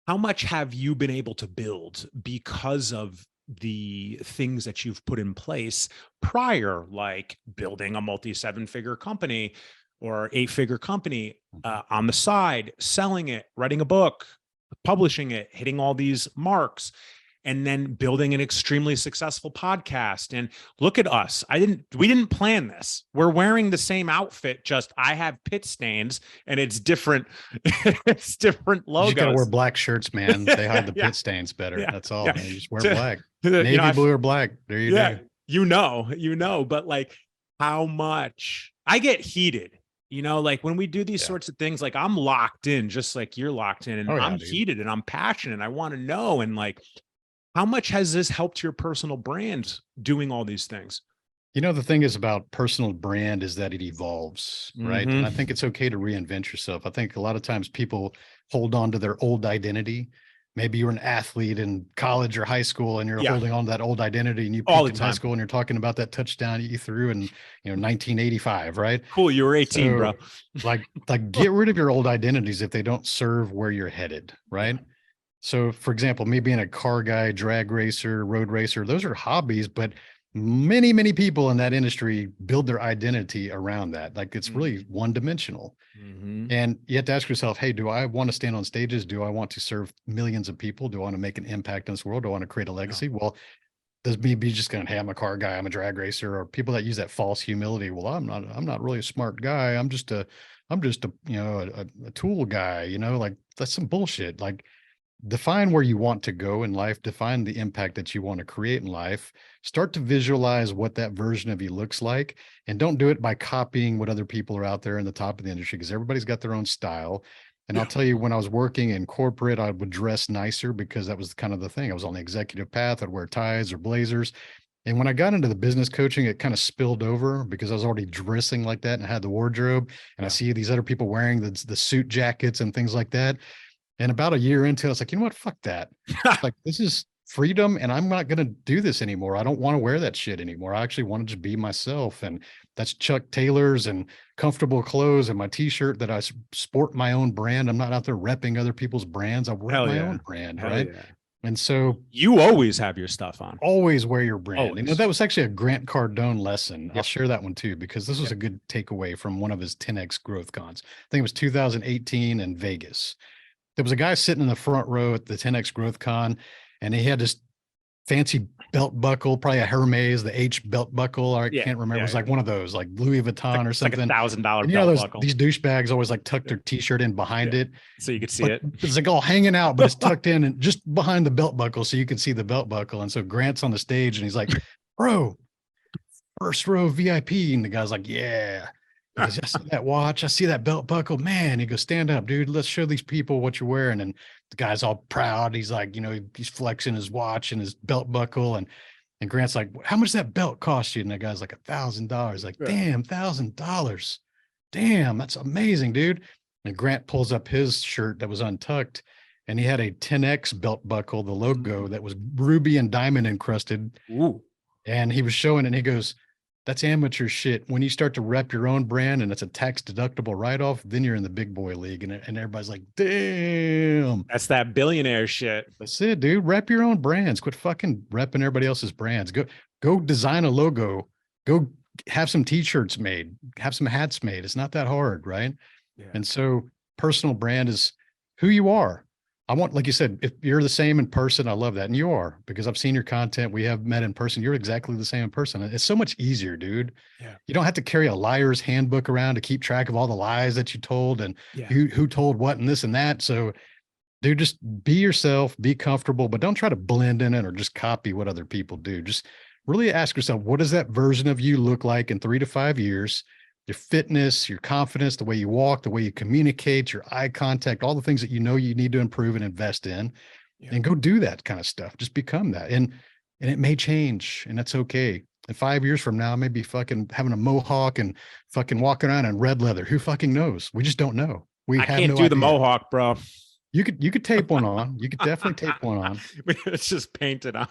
how much have you been able to build because of the things that you've put in place prior, like building a multi-7-figure company or 8-figure company on the side, selling it, writing a book, publishing it, hitting all these marks, and then building an extremely successful podcast. And look at us. We didn't plan this. We're wearing the same outfit, just I have pit stains and it's different. It's different logos. You gotta wear black shirts, man. They hide the pit stains better. That's all. Man. You just wear black. Navy blue or black. There you go. But like, how much I get heated. Like when we do these sorts of things, like I'm locked in, just like you're locked in, and I'm heated and I'm passionate. And I want to know. And like, how much has this helped your personal brand doing all these things? The thing is about personal brand is that it evolves, right? And I think it's okay to reinvent yourself. I think a lot of times people hold on to their old identity maybe you were an athlete in college or high school and you're Yeah. holding on to that old identity, and you All peaked the in high time. school and you're talking about that touchdown you threw in, 1985, right? Cool. You were 18, So bro. like get rid of your old identities if they don't serve where you're headed, Yeah. right? So for example, me being a car guy, drag racer, road racer, those are hobbies, but many people in that industry build their identity around that. Like it's really one dimensional. Mm-hmm. And you have to ask yourself, hey, do I want to stand on stages? Do I want to serve millions of people? Do I want to make an impact in this world? Do I want to create a legacy? Well, does me be just going, hey, I'm a car guy, I'm a drag racer, or people that use that false humility? Well, I'm not really a smart guy. I'm just a a tool guy, like that's some bullshit. Like define where you want to go in life, define the impact that you want to create in life, start to visualize what that version of you looks like, and don't do it by copying what other people are out there in the top of the industry, because everybody's got their own style. And I'll Yeah. tell you, when I was working in corporate, I would dress nicer because that was kind of the thing. I was on the executive path. I'd wear ties or blazers. And when I got into the business coaching, it kind of spilled over because I was already dressing like that and I had the wardrobe. And I Yeah. see these other people wearing the suit jackets and things like that. And about a year into it, I was like, you know what? Fuck that. Like, this is freedom, and I'm not going to do this anymore. I don't want to wear that shit anymore. I actually want to just be myself. And that's Chuck Taylor's and comfortable clothes and my t-shirt that I sport my own brand. I'm not out there repping other people's brands. I rep Hell my yeah. own brand, Hell right? yeah. And so You always have your stuff on. always wear your brand. Always. That was actually a Grant Cardone lesson. I'll Yep. share that one too, because this was a good takeaway from one of his 10X growth cons. I think it was 2018 in Vegas. There was a guy sitting in the front row at the 10X Growth Con, and he had this fancy belt buckle, probably a Hermes, the H belt buckle. I can't remember. It was like one of those, like Louis Vuitton or something. Like $1,000 And belt buckle. these douchebags always like tuck their t-shirt in behind it. So you could see but it. It's like all hanging out, but it's tucked in and just behind the belt buckle. So you can see the belt buckle. And so Grant's on the stage and he's like, bro, first row VIP. And the guy's like, yeah. He goes, I see that watch. I see that belt buckle. Man, he goes, stand up, dude. Let's show these people what you're wearing. And the guy's all proud. He's like, he's flexing his watch and his belt buckle. And Grant's like, how much that belt cost you? And the guy's like, $1,000. Like, damn, $1,000. Damn, that's amazing, dude. And Grant pulls up his shirt that was untucked, and he had a 10X belt buckle, the logo that was ruby and diamond encrusted. Ooh. And he was showing it, and he goes, that's amateur shit. When you start to rep your own brand and it's a tax deductible write-off, then you're in the big boy league. And everybody's like, damn. That's that billionaire shit. That's it, dude. Rep your own brands. Quit fucking repping everybody else's brands. Go design a logo. Go have some t-shirts made. Have some hats made. It's not that hard, right? Yeah. And so personal brand is who you are. I want, like you said, if you're the same in person, I love that. And you are, because I've seen your content. We have met in person. You're exactly the same in person. It's so much easier, dude. Yeah. You don't have to carry a liar's handbook around to keep track of all the lies that you told and who told what and this and that. So, dude, just be yourself, be comfortable, but don't try to blend in it or just copy what other people do. Just really ask yourself, what does that version of you look like in 3 to 5 years? Your fitness, your confidence, the way you walk, the way you communicate, your eye contact, all the things that you need to improve and invest in, and go do that kind of stuff. Just become that. And it may change, and that's okay. And 5 years from now, I may be fucking having a mohawk and fucking walking around in red leather. Who fucking knows? We just don't know. I can't do the mohawk, bro. You could tape one on. You could definitely tape one on. It's just painted on.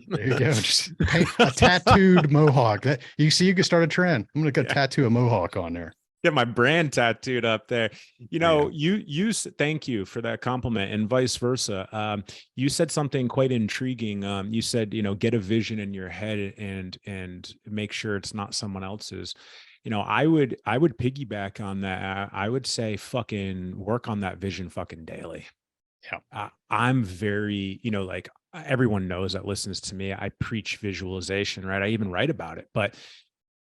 There you go. Just paint a tattooed mohawk. That you could start a trend. I'm gonna tattoo a mohawk on there. Get my brand tattooed up there. You thank you for that compliment, and vice versa. You said something quite intriguing. You said, get a vision in your head and make sure it's not someone else's. I would piggyback on that. I would say fucking work on that vision fucking daily. Yeah. I'm very, like everyone knows that listens to me. I preach visualization, right? I even write about it, but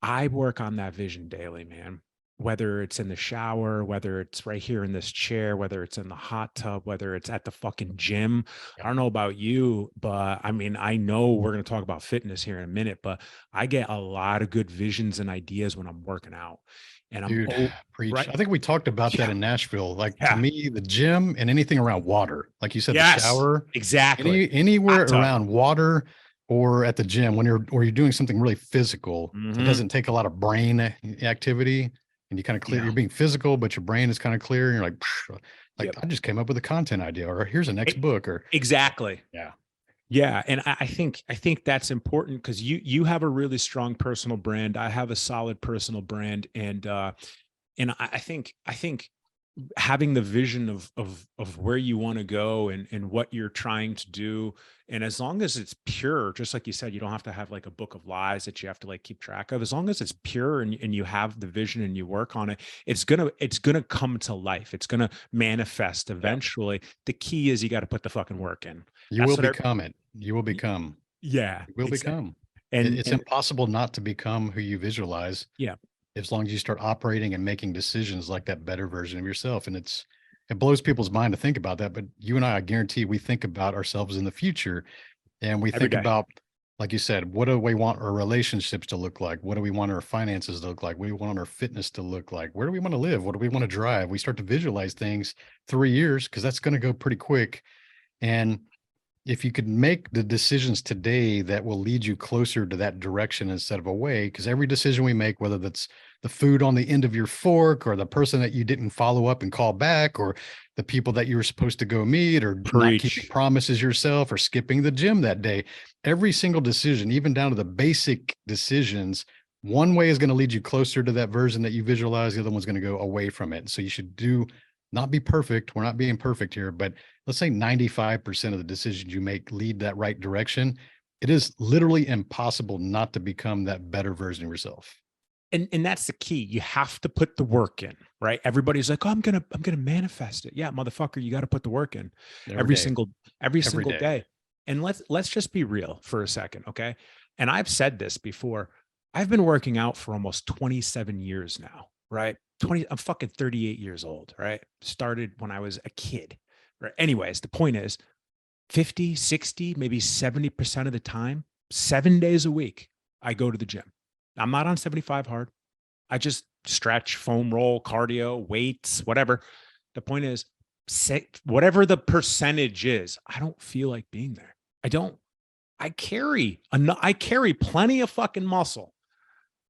I work on that vision daily, man. Whether it's in the shower, whether it's right here in this chair, whether it's in the hot tub, whether it's at the fucking gym. I don't know about you, but I mean, I know we're going to talk about fitness here in a minute, but I get a lot of good visions and ideas when I'm working out. And preach. Right? I think we talked about that in Nashville. Like to me, the gym and anything around water, like you said, the shower, exactly. Anywhere around water or at the gym when you're doing something really physical, it doesn't take a lot of brain activity. And you kind of clear, you're being physical, but your brain is kind of clear. And you're like, Like, Yep. I just came up with a content idea, or here's a next book, or Exactly. yeah. Yeah. And I think that's important because you have a really strong personal brand. I have a solid personal brand. And I think having the vision of where you want to go and what you're trying to do, and as long as it's pure, just like you said, you don't have to have like a book of lies that you have to like keep track of. As long as it's pure and you have the vision and you work on it, it's gonna come to life. It's gonna manifest Yeah. eventually. The key is you got to put the fucking work in. You will That's what I, become it. You will become. yeah, You will exactly. become. It's And impossible not to become who you visualize yeah, as long as you start operating and making decisions like that better version of yourself. And it blows people's mind to think about that. But you and I guarantee we think about ourselves in the future, and we every think day. about, like you said, what do we want our relationships to look like? What do we want our finances to look like? What do we want our fitness to look like? Where do we want to live? What do we want to drive? We start to visualize things 3 years, because that's going to go pretty quick. And if you could make the decisions today that will lead you closer to that direction instead of away, because every decision we make, whether that's the food on the end of your fork, or the person that you didn't follow up and call back, or the people that you were supposed to go meet, or not keeping Preach. promises yourself, or skipping the gym that day, every single decision, even down to the basic decisions, one way is going to lead you closer to that version that you visualize. The other one's going to go away from it. So you should not be perfect. We're not being perfect here, but let's say 95% of the decisions you make lead that right direction. It is literally impossible not to become that better version of yourself. And that's the key. You have to put the work in, right? Everybody's like, oh, I'm gonna manifest it. Yeah, motherfucker, you got to put the work in Every every day, single every every single day. day. And let's just be real for a second, okay? And I've said this before. I've been working out for almost 27 years now, right? I'm fucking 38 years old, right? Started when I was a kid. Right. Anyways, the point is 50, 60, maybe 70% of the time, 7 days a week, I go to the gym. I'm not on 75 hard. I just stretch, foam roll, cardio, weights, whatever. The point is, whatever the percentage is, I don't feel like being there. I don't. I carry plenty of fucking muscle,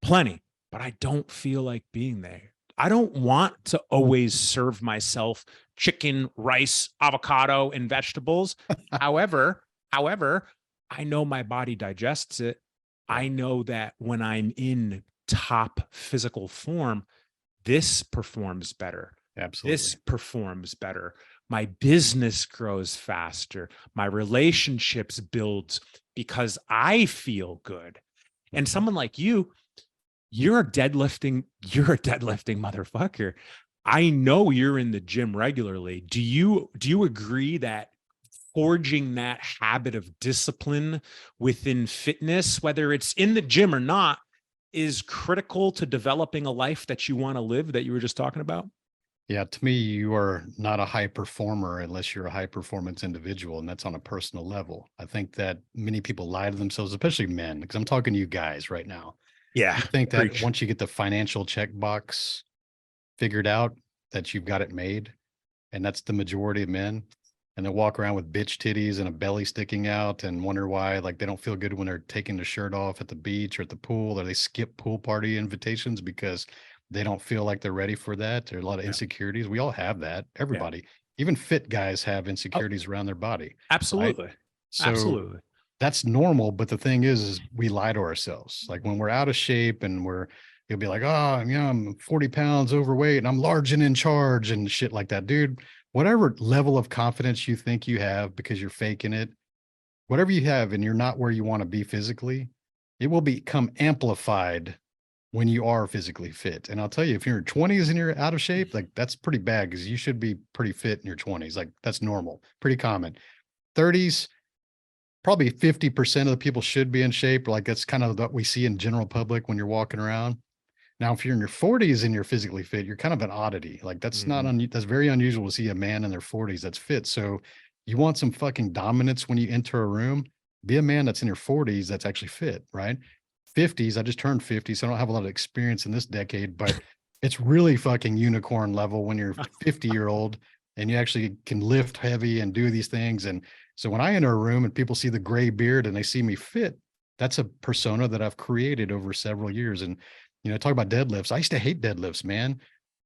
plenty, but I don't feel like being there. I don't want to always serve myself chicken, rice, avocado, and vegetables. However, I know my body digests it. Yeah, I know that when I'm in top physical form, this performs better. This absolutely. performs better. My business grows faster. My relationships builds because I feel good. And Mhm. someone like you're a deadlifting motherfucker. I know you're in the gym regularly. Do you agree that forging that habit of discipline within fitness, whether it's in the gym or not, is critical to developing a life that you want to live that you were just talking about? Yeah, to me, you are not a high performer unless you're a high performance individual, and that's on a personal level. I think that many people lie to themselves, especially men, because I'm talking to you guys right now. Yeah, You think that preach. once you get the financial checkbox figured out, that you've got it made, and that's the majority of men, and they walk around with bitch titties and a belly sticking out and wonder why, like, they don't feel good when they're taking the shirt off at the beach or at the pool, or they skip pool party invitations because they don't feel like they're ready for that. There are a lot of Yeah, insecurities. We all have that. yeah. Everybody, even fit guys, have Oh, insecurities around their body, right? absolutely. So Absolutely. that's normal. But the thing is we lie to ourselves. Like when we're out of shape and you'll be like, oh, yeah, I'm 40 pounds overweight and I'm large and in charge and shit like that. Dude, whatever level of confidence you think you have because you're faking it, whatever you have and you're not where you want to be physically, it will become amplified when you are physically fit. And I'll tell you, if you're in your 20s and you're out of shape, like that's pretty bad because you should be pretty fit in your 20s. Like that's normal, pretty common. 30s, probably 50% of the people should be in shape. Like that's kind of what we see in general public when you're walking around. Now, if you're in your 40s and you're physically fit, you're kind of an oddity. Like that's not Mhm. that's very unusual to see a man in their 40s that's fit. So you want some fucking dominance when you enter a room, be a man that's in your 40s that's actually fit, right? 50s, I just turned 50, so I don't have a lot of experience in this decade, but it's really fucking unicorn level when you're 50-year-old and you actually can lift heavy and do these things. And so when I enter a room and people see the gray beard and they see me fit, that's a persona that I've created over several years. And talk about deadlifts. I used to hate deadlifts, man.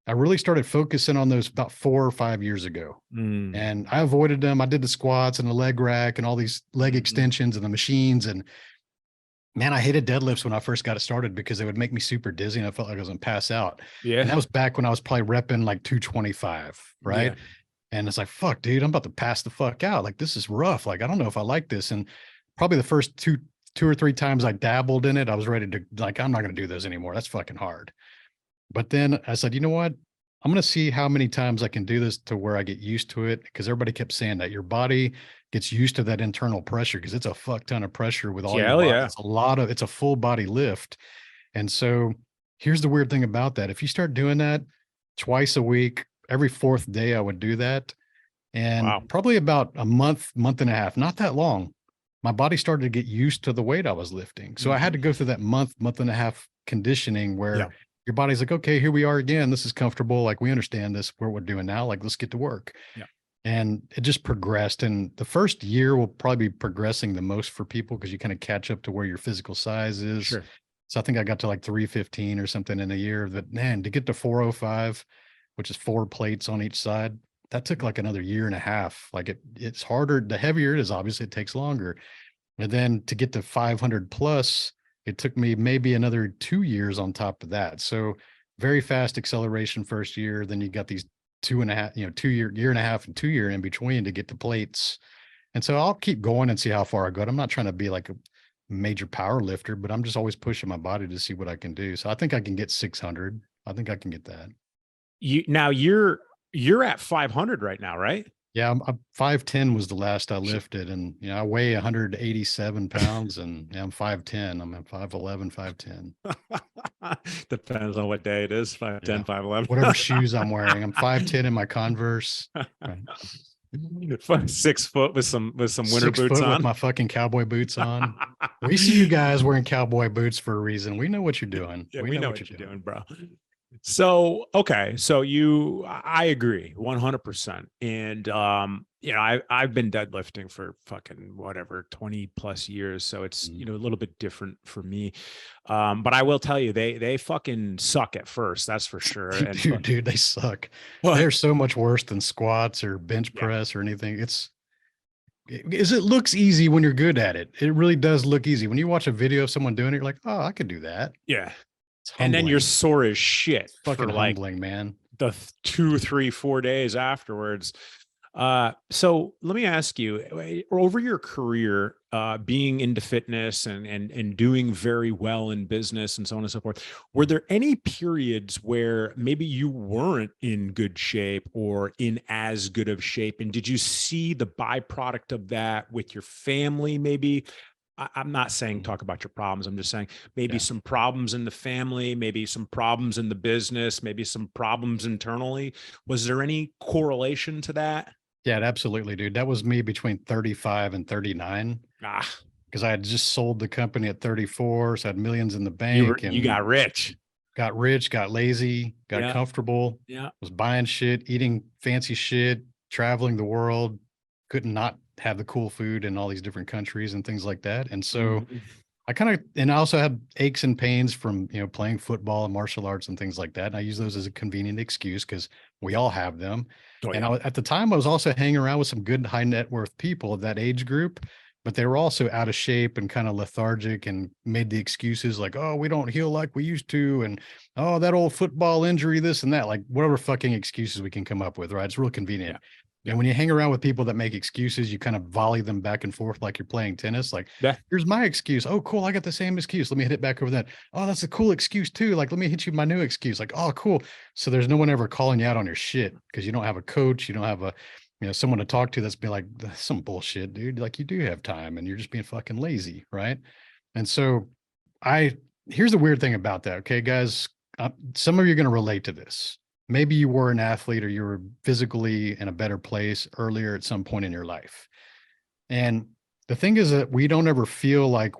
I really started focusing on those about 4 or 5 years ago. Mm. And I avoided them. I did the squats and the leg rack and all these leg extensions and the machines. And man, I hated deadlifts when I first got it started because they would make me super dizzy and I felt like I was going to pass out. And that Yeah. was back when I was probably repping like 225, right? Yeah. And it's like, fuck, dude, I'm about to pass the fuck out. Like, this is rough. Like, I don't know if I like this. And probably the first two or three times I dabbled in it, I was ready to, like, I'm not going to do this anymore. That's fucking hard. But then I said, you know what? I'm going to see how many times I can do this to where I get used to it. Because everybody kept saying that your body gets used to that internal pressure because it's a fuck ton of pressure with all your Hell body. yeah. It's a full body lift. And so here's the weird thing about that. If you start doing that twice a week, every fourth day, I would do that. And Wow. probably about a month, month and a half, not that long, my body started to get used to the weight I was lifting. So I had to go through that month, month and a half conditioning where Yeah. your body's like, okay, here we are again. This is comfortable. Like, we understand this, what we're doing now. Like, let's get to work. Yeah. And it just progressed. And the first year will probably be progressing the most for people because you kind of catch up to where your physical size is. Sure. So I think I got to like 315 or something in a year. But man, to get to 405, which is 4 plates on each side, that took like another year and a half. Like, it's harder. The heavier it is, obviously it takes longer. And then to get to 500 plus, it took me maybe another 2 years on top of that. So very fast acceleration first year. Then you got these 2.5, 2 year and a half and 2 year in between to get to plates. And so I'll keep going and see how far I go. I'm not trying to be like a major power lifter, but I'm just always pushing my body to see what I can do. So I think I can get 600. I think I can get that. You're at 500 right now, right? Yeah, I'm 5'10" was the last I lifted, and I weigh 187 pounds, and I'm 5'10". I'm at 5'11", 5'10". Depends on what day it is. 5'10", Yeah. 5'11". Whatever shoes I'm wearing. I'm 5'10" in my Converse. Right. 6 foot with some winter 6 boots foot on. with my fucking cowboy boots on. We see you guys wearing cowboy boots for a reason. We know what you're doing. Yeah, we know what you're doing, bro. So, okay. So I agree 100%. And, I've been deadlifting for fucking whatever, 20 plus years. So it's, a little bit different for me. But I will tell you, they fucking suck at first. That's for sure. And Dude, they suck. what? They're so much worse than squats or bench Yeah. press or anything. It looks easy when you're good at it. It really does look easy. When you watch a video of someone doing it, you're like, oh, I could do that. Yeah. It's And then you're humbling. sore as shit Fucking for like humbling, man. the 2, 3, 4 days afterwards. So let me ask you, over your career, being into fitness and doing very well in business and so on and so forth, were there any periods where maybe you weren't in good shape or in as good of shape? And did you see the byproduct of that with your family? Maybe I'm not saying talk about your problems. I'm just saying maybe some problems in the family, maybe some problems in the business, maybe some problems internally. Was there any correlation to that? Yeah, absolutely, dude. That was me between 35 and 39 Ah, because I had just sold the company at 34. So I had millions in the you bank you and got rich. got rich, got lazy, got Yeah. comfortable, Yeah. was buying shit, eating fancy shit, traveling the world, couldn't not have the cool food in all these different countries and things like that. And so Mhm. and I also had aches and pains from, playing football and martial arts and things like that. And I use those as a convenient excuse because we all have them. Oh, And yeah. at the time, I was also hanging around with some good high net worth people of that age group, but they were also out of shape and kind of lethargic and made the excuses like, oh, we don't heal like we used to. And, oh, that old football injury, this and that, like whatever fucking excuses we can come up with, right? It's real convenient. Yeah. And when you hang around with people that make excuses, you kind of volley them back and forth like you're playing tennis. Like, Yeah. here's my excuse. Oh, cool. I got the same excuse. Let me hit it back over that. Oh, that's a cool excuse too. Like, let me hit you my new excuse. Like, oh, cool. So there's no one ever calling you out on your shit because you don't have a coach. You don't have someone to talk to that's been like, that's some bullshit, dude. Like, you do have time and you're just being fucking lazy. Right. And so here's the weird thing about that. Okay, guys, some of you are going to relate to this. Maybe you were an athlete or you were physically in a better place earlier at some point in your life. And the thing is that we don't ever feel like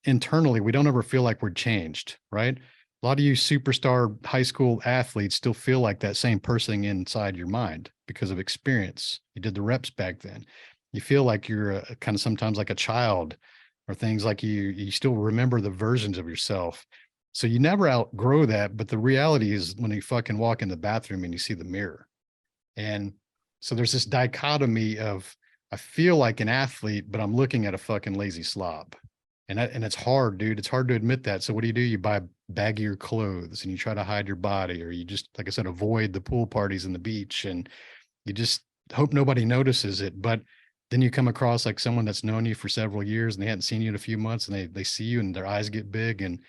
internally, we don't ever feel like we're changed, right? A lot of you superstar high school athletes still feel like that same person inside your mind because of experience. You did the reps back then. You feel like you're kind of sometimes like a child or things like you still remember the versions of yourself. So you never outgrow that. But the reality is when you fucking walk in the bathroom and you see the mirror. And so there's this dichotomy of, I feel like an athlete, but I'm looking at a fucking lazy slob. And it's hard, dude. It's hard to admit that. So what do? You buy baggier clothes and you try to hide your body, or you just, like I said, avoid the pool parties and the beach, and you just hope nobody notices it. But then you come across like someone that's known you for several years and they hadn't seen you in a few months, and they see you and their eyes get big and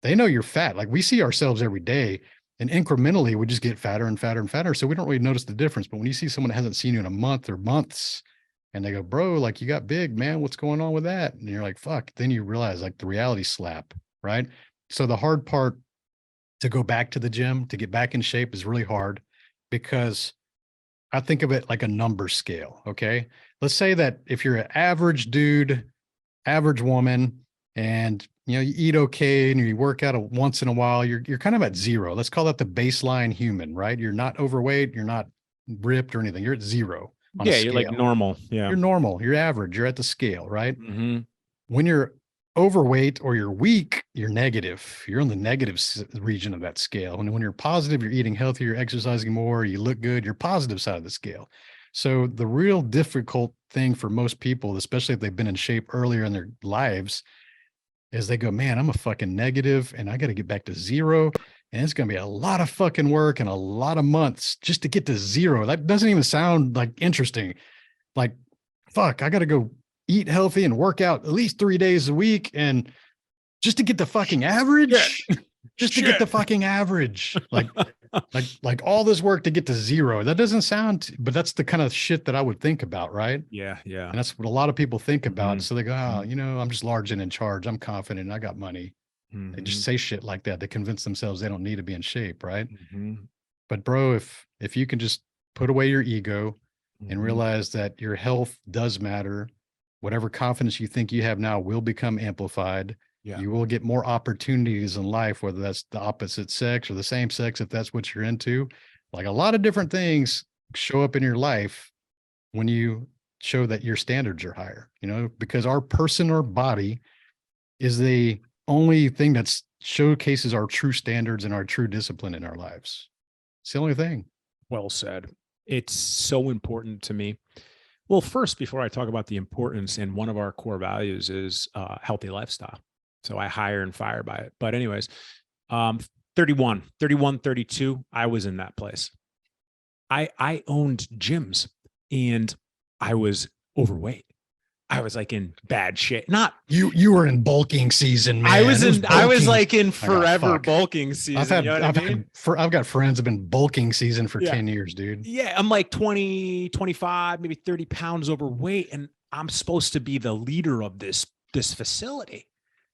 they know you're fat. Like we see ourselves every day, and incrementally we just get fatter and fatter and fatter. So we don't really notice the difference. But when you see someone that hasn't seen you in a month or months, and they go, bro, like you got big, man, what's going on with that? And you're like, fuck. Then you realize like the reality slap, right? So the hard part to go back to the gym, to get back in shape, is really hard, because I think of it like a number scale. Okay. Let's say that if you're an average dude, average woman, and you eat okay and you work out once in a while, you're kind of at zero. Let's call that the baseline human, right? You're not overweight, you're not ripped or anything. You're at zero on a Yeah, you're like scale. normal. Yeah. You're normal, you're average, you're at the scale, right? Mm-hmm. When you're overweight or you're weak, you're negative. You're in the negative region of that scale. And when you're positive, you're eating healthy, you're exercising more, you look good, you're positive side of the scale. So the real difficult thing for most people, especially if they've been in shape earlier in their lives, is they go, man, I'm a fucking negative and I got to get back to zero. And it's going to be a lot of fucking work and a lot of months just to get to zero. That doesn't even sound like interesting. Like, fuck, I got to go eat healthy and work out at least 3 days a week. And just to get the fucking average, just to get the fucking average, like all this work to get to zero. That doesn't sound, but that's the kind of shit that I would think about. Right. Yeah. Yeah. And that's what a lot of people think about. Mhm. So they go, oh, I'm just large and in charge. I'm confident and I got money. They just say shit like that. They convince themselves they don't need to be in shape, right? But bro, if you can just put away your ego and realize that your health does matter, whatever confidence you think you have now will become amplified. Yeah. You will get more opportunities in life, whether that's the opposite sex or the same sex, if that's what you're into. Like a lot of different things show up in your life when you show that your standards are higher, because our person or body is the only thing that showcases our true standards and our true discipline in our lives. It's the only thing. Well said. It's so important to me. Well, first, before I talk about the importance, and one of our core values is healthy lifestyle. So I hire and fire by it. But anyways, 31, 32, I was in that place. I owned gyms and I was overweight. I was like in bad shape. Not you were in bulking season, man. I was like in forever bulking season. I've got friends have been bulking season for 10 years, dude. Yeah. I'm like 20, 25, maybe 30 pounds overweight. And I'm supposed to be the leader of this facility.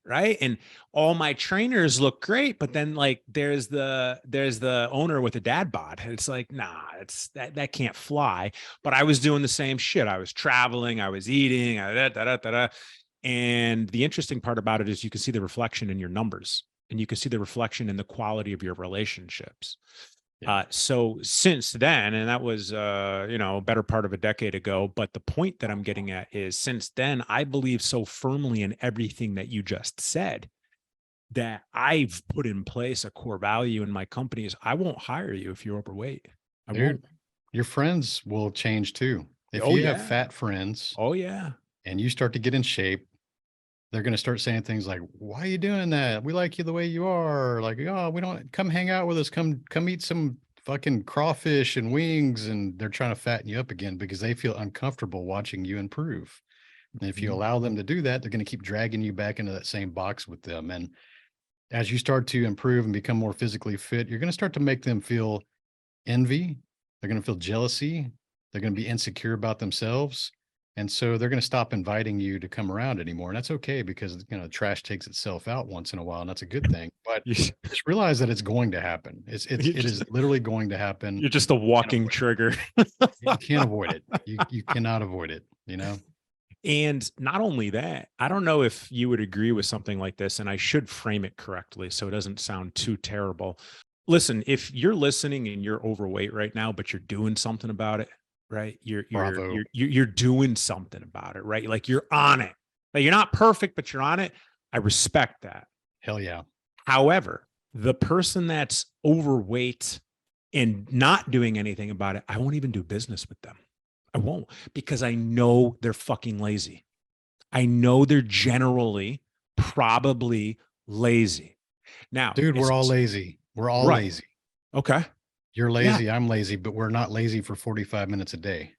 Right. And all my trainers look great, but then like there's the owner with a dad bod. It's like, nah, that can't fly. But I was doing the same shit. I was traveling, I was eating, and the interesting part about it is you can see the reflection in your numbers, and you can see the reflection in the quality of your relationships. So since then, and that was, a better part of a decade ago, but the point that I'm getting at is since then, I believe so firmly in everything that you just said that I've put in place a core value in my company is I won't hire you if you're overweight. Dude, your friends will change too. If you have fat friends, and you start to get in shape, they're going to start saying things like, why are you doing that? We like you the way you are. Like, oh, we don't come hang out with us. Come eat some fucking crawfish and wings. And they're trying to fatten you up again because they feel uncomfortable watching you improve. And if you allow them to do that, they're going to keep dragging you back into that same box with them. And as you start to improve and become more physically fit, you're going to start to make them feel envy. They're going to feel jealousy. They're going to be insecure about themselves. And so they're going to stop inviting you to come around anymore. And that's okay because, trash takes itself out once in a while. And that's a good thing. But just realize that it's going to happen. It is literally going to happen. You're just a walking trigger. You can't avoid it. You cannot avoid it, And not only that, I don't know if you would agree with something like this, and I should frame it correctly so it doesn't sound too terrible. Listen, if you're listening and you're overweight right now, but you're doing something about it, right? You're doing something about it, right? Like you're on it. Like you're not perfect, but you're on it. I respect that. Hell yeah. However, the person that's overweight and not doing anything about it, I won't even do business with them. I won't, because I know they're fucking lazy. I know they're generally probably lazy. Now, Dude, we're all lazy. We're all right. lazy. Okay. You're Yeah. lazy, I'm lazy, but we're not lazy for 45 minutes a day.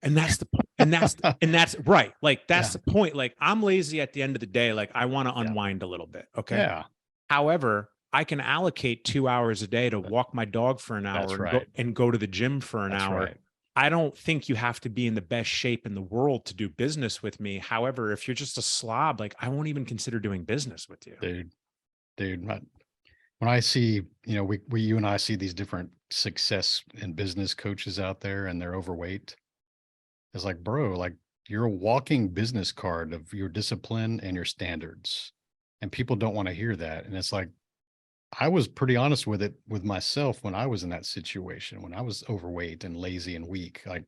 And that's the and that's right. Like that's Yeah. the point. Like I'm lazy at the end of the day. Like I want to Yeah. unwind a little bit. Okay. Yeah. However, I can allocate 2 hours a day to walk my dog for an hour That's and right. go to the gym for an That's hour. right. I don't think you have to be in the best shape in the world to do business with me. However, if you're just a slob, like I won't even consider doing business with you. Dude, when I see, you know, you and I see these different success and business coaches out there and they're overweight. It's like, bro, like you're a walking business card of your discipline and your standards. And people don't want to hear that. And it's like, I was pretty honest with it with myself when I was in that situation, when I was overweight and lazy and weak. Like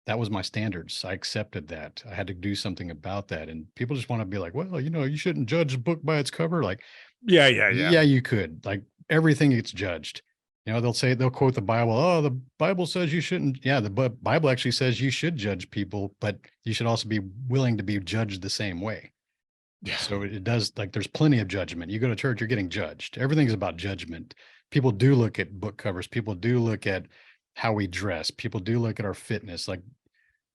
that was my standards. I accepted that. I had to do something about that. And people just want to be like, well, you know, you shouldn't judge a book by its cover. Like, Yeah. yeah, you could. Like everything gets judged. You know, they'll quote the Bible. Oh, the Bible says you shouldn't. Yeah, the Bible actually says you should judge people, but you should also be willing to be judged the same way. Yeah. So it does, like there's plenty of judgment. You go to church, you're getting judged. Everything's about judgment. People do look at book covers. People do look at how we dress. People do look at our fitness. Like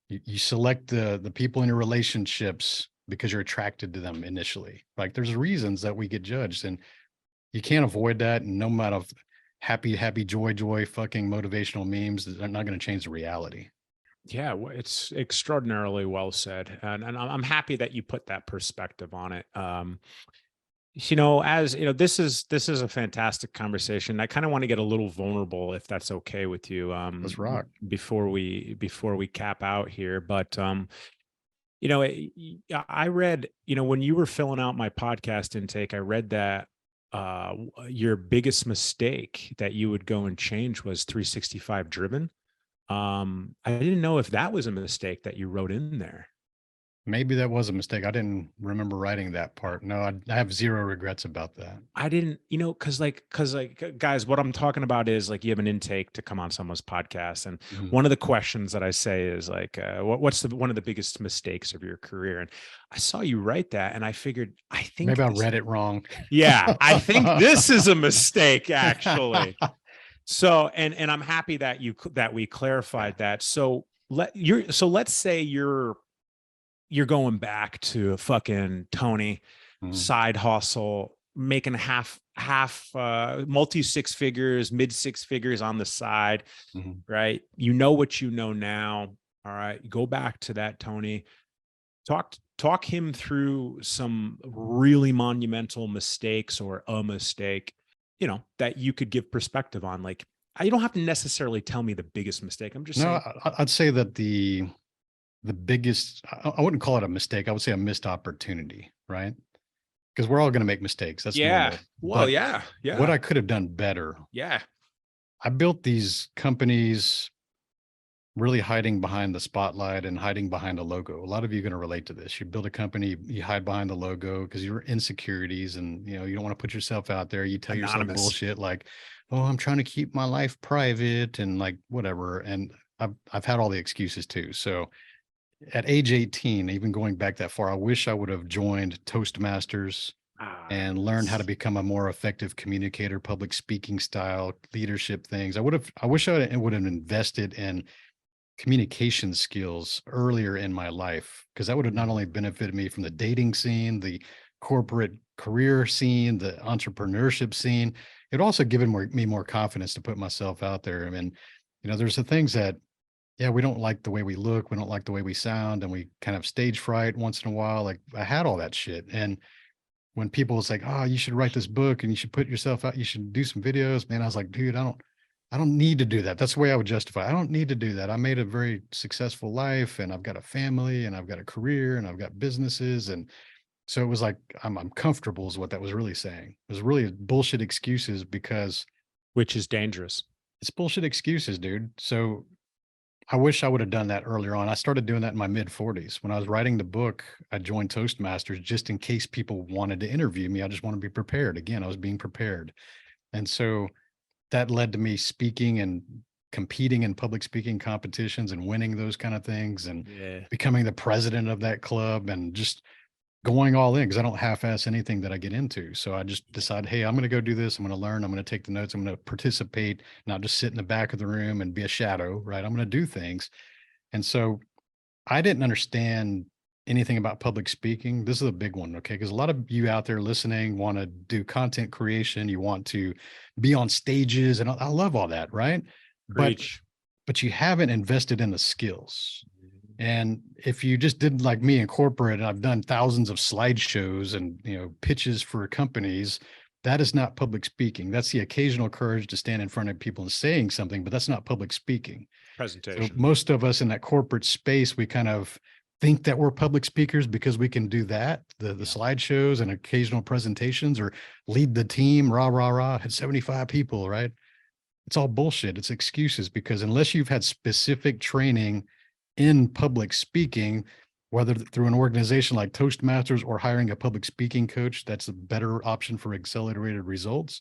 you select the people in your relationships because you're attracted to them initially. Like there's reasons that we get judged, and you can't avoid that. And no amount of happy, joy, fucking motivational memes are not going to change the reality. Yeah, it's extraordinarily well said, and I'm happy that you put that perspective on it. As you know, this is a fantastic conversation. I kind of want to get a little vulnerable, if that's okay with you, Let's rock. before we cap out here. But I read, when you were filling out my podcast intake, I read that your biggest mistake that you would go and change was 365 driven. I didn't know if that was a mistake that you wrote in there. Maybe that was a mistake. I didn't remember writing that part. No, I have zero regrets about that. I didn't, guys, what I'm talking about is like you have an intake to come on someone's podcast, and one of the questions that I say is like, what's one of the biggest mistakes of your career? And I saw you write that, and I figured, I think maybe I read it wrong. Yeah, I think this is a mistake, actually. So, and I'm happy that we clarified that. So let's say you're going back to fucking Tony, side hustle, making half multi six figures, mid six figures on the side, right? You know what you know now. All right, go back to that, Tony. Talk him through some really monumental mistakes or a mistake, that you could give perspective on. Like, you don't have to necessarily tell me the biggest mistake. I'm just saying. I'd say that the biggest, I wouldn't call it a mistake. I would say a missed opportunity, right? Because we're all going to make mistakes. That's normal. Well, but yeah. What I could have done better. Yeah. I built these companies really hiding behind the spotlight and hiding behind a logo. A lot of you are going to relate to this. You build a company, you hide behind the logo because you're insecurities, and you don't want to put yourself out there. You tell yourself bullshit like, oh, I'm trying to keep my life private and like whatever. And I've had all the excuses too. So at age 18, even going back that far, I wish I would have joined Toastmasters and learned how to become a more effective communicator, public speaking style, leadership things. I wish I would have invested in communication skills earlier in my life, because that would have not only benefited me from the dating scene, the corporate career scene, the entrepreneurship scene, it also given me more confidence to put myself out there. I mean, there's the things that, yeah, we don't like the way we look, we don't like the way we sound, and we kind of stage fright once in a while. Like I had all that shit. And when people was like, oh, you should write this book and you should put yourself out, you should do some videos, man, I was like, dude, I don't need to do that. That's the way I would justify. I don't need to do that. I made a very successful life, and I've got a family, and I've got a career, and I've got businesses. And so it was like, I'm comfortable is what that was really saying. It was really bullshit excuses, because which is dangerous. It's bullshit excuses, dude. So I wish I would have done that earlier on. I started doing that in my mid-40s. When I was writing the book, I joined Toastmasters just in case people wanted to interview me. I just want to be prepared. Again, I was being prepared. And so that led to me speaking and competing in public speaking competitions and winning those kind of things, and becoming the president of that club, and just going all in, because I don't half-ass anything that I get into. So I just decided, hey, I'm going to go do this. I'm going to learn. I'm going to take the notes. I'm going to participate, not just sit in the back of the room and be a shadow, right? I'm going to do things. And so I didn't understand anything about public speaking. This is a big one, okay? Because a lot of you out there listening want to do content creation. You want to be on stages, and I love all that, right? Preach. But you haven't invested in the skills. And if you just did like me in corporate, and I've done thousands of slideshows and, you know, pitches for companies, that is not public speaking. That's the occasional courage to stand in front of people and saying something, but that's not public speaking. Presentation. So most of us in that corporate space, we kind of think that we're public speakers because we can do that, the slideshows and occasional presentations, or lead the team, rah, rah, rah, had 75 people, right? It's all bullshit. It's excuses, because unless you've had specific training in public speaking, whether through an organization like Toastmasters or hiring a public speaking coach, that's a better option for accelerated results,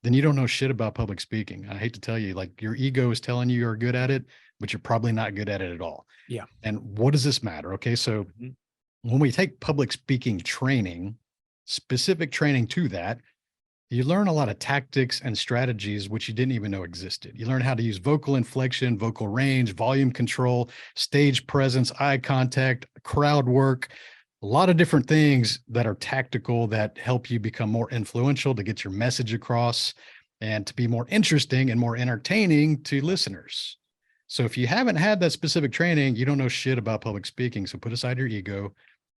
then you don't know shit about public speaking. I hate to tell you, like, your ego is telling you you're good at it, but you're probably not good at it at all. Yeah. And what does this matter? Okay. So when we take public speaking training, specific training to that, you learn a lot of tactics and strategies which you didn't even know existed. You learn how to use vocal inflection, vocal range, volume control, stage presence, eye contact, crowd work, a lot of different things that are tactical that help you become more influential, to get your message across, and to be more interesting and more entertaining to listeners. So if you haven't had that specific training, you don't know shit about public speaking. So put aside your ego,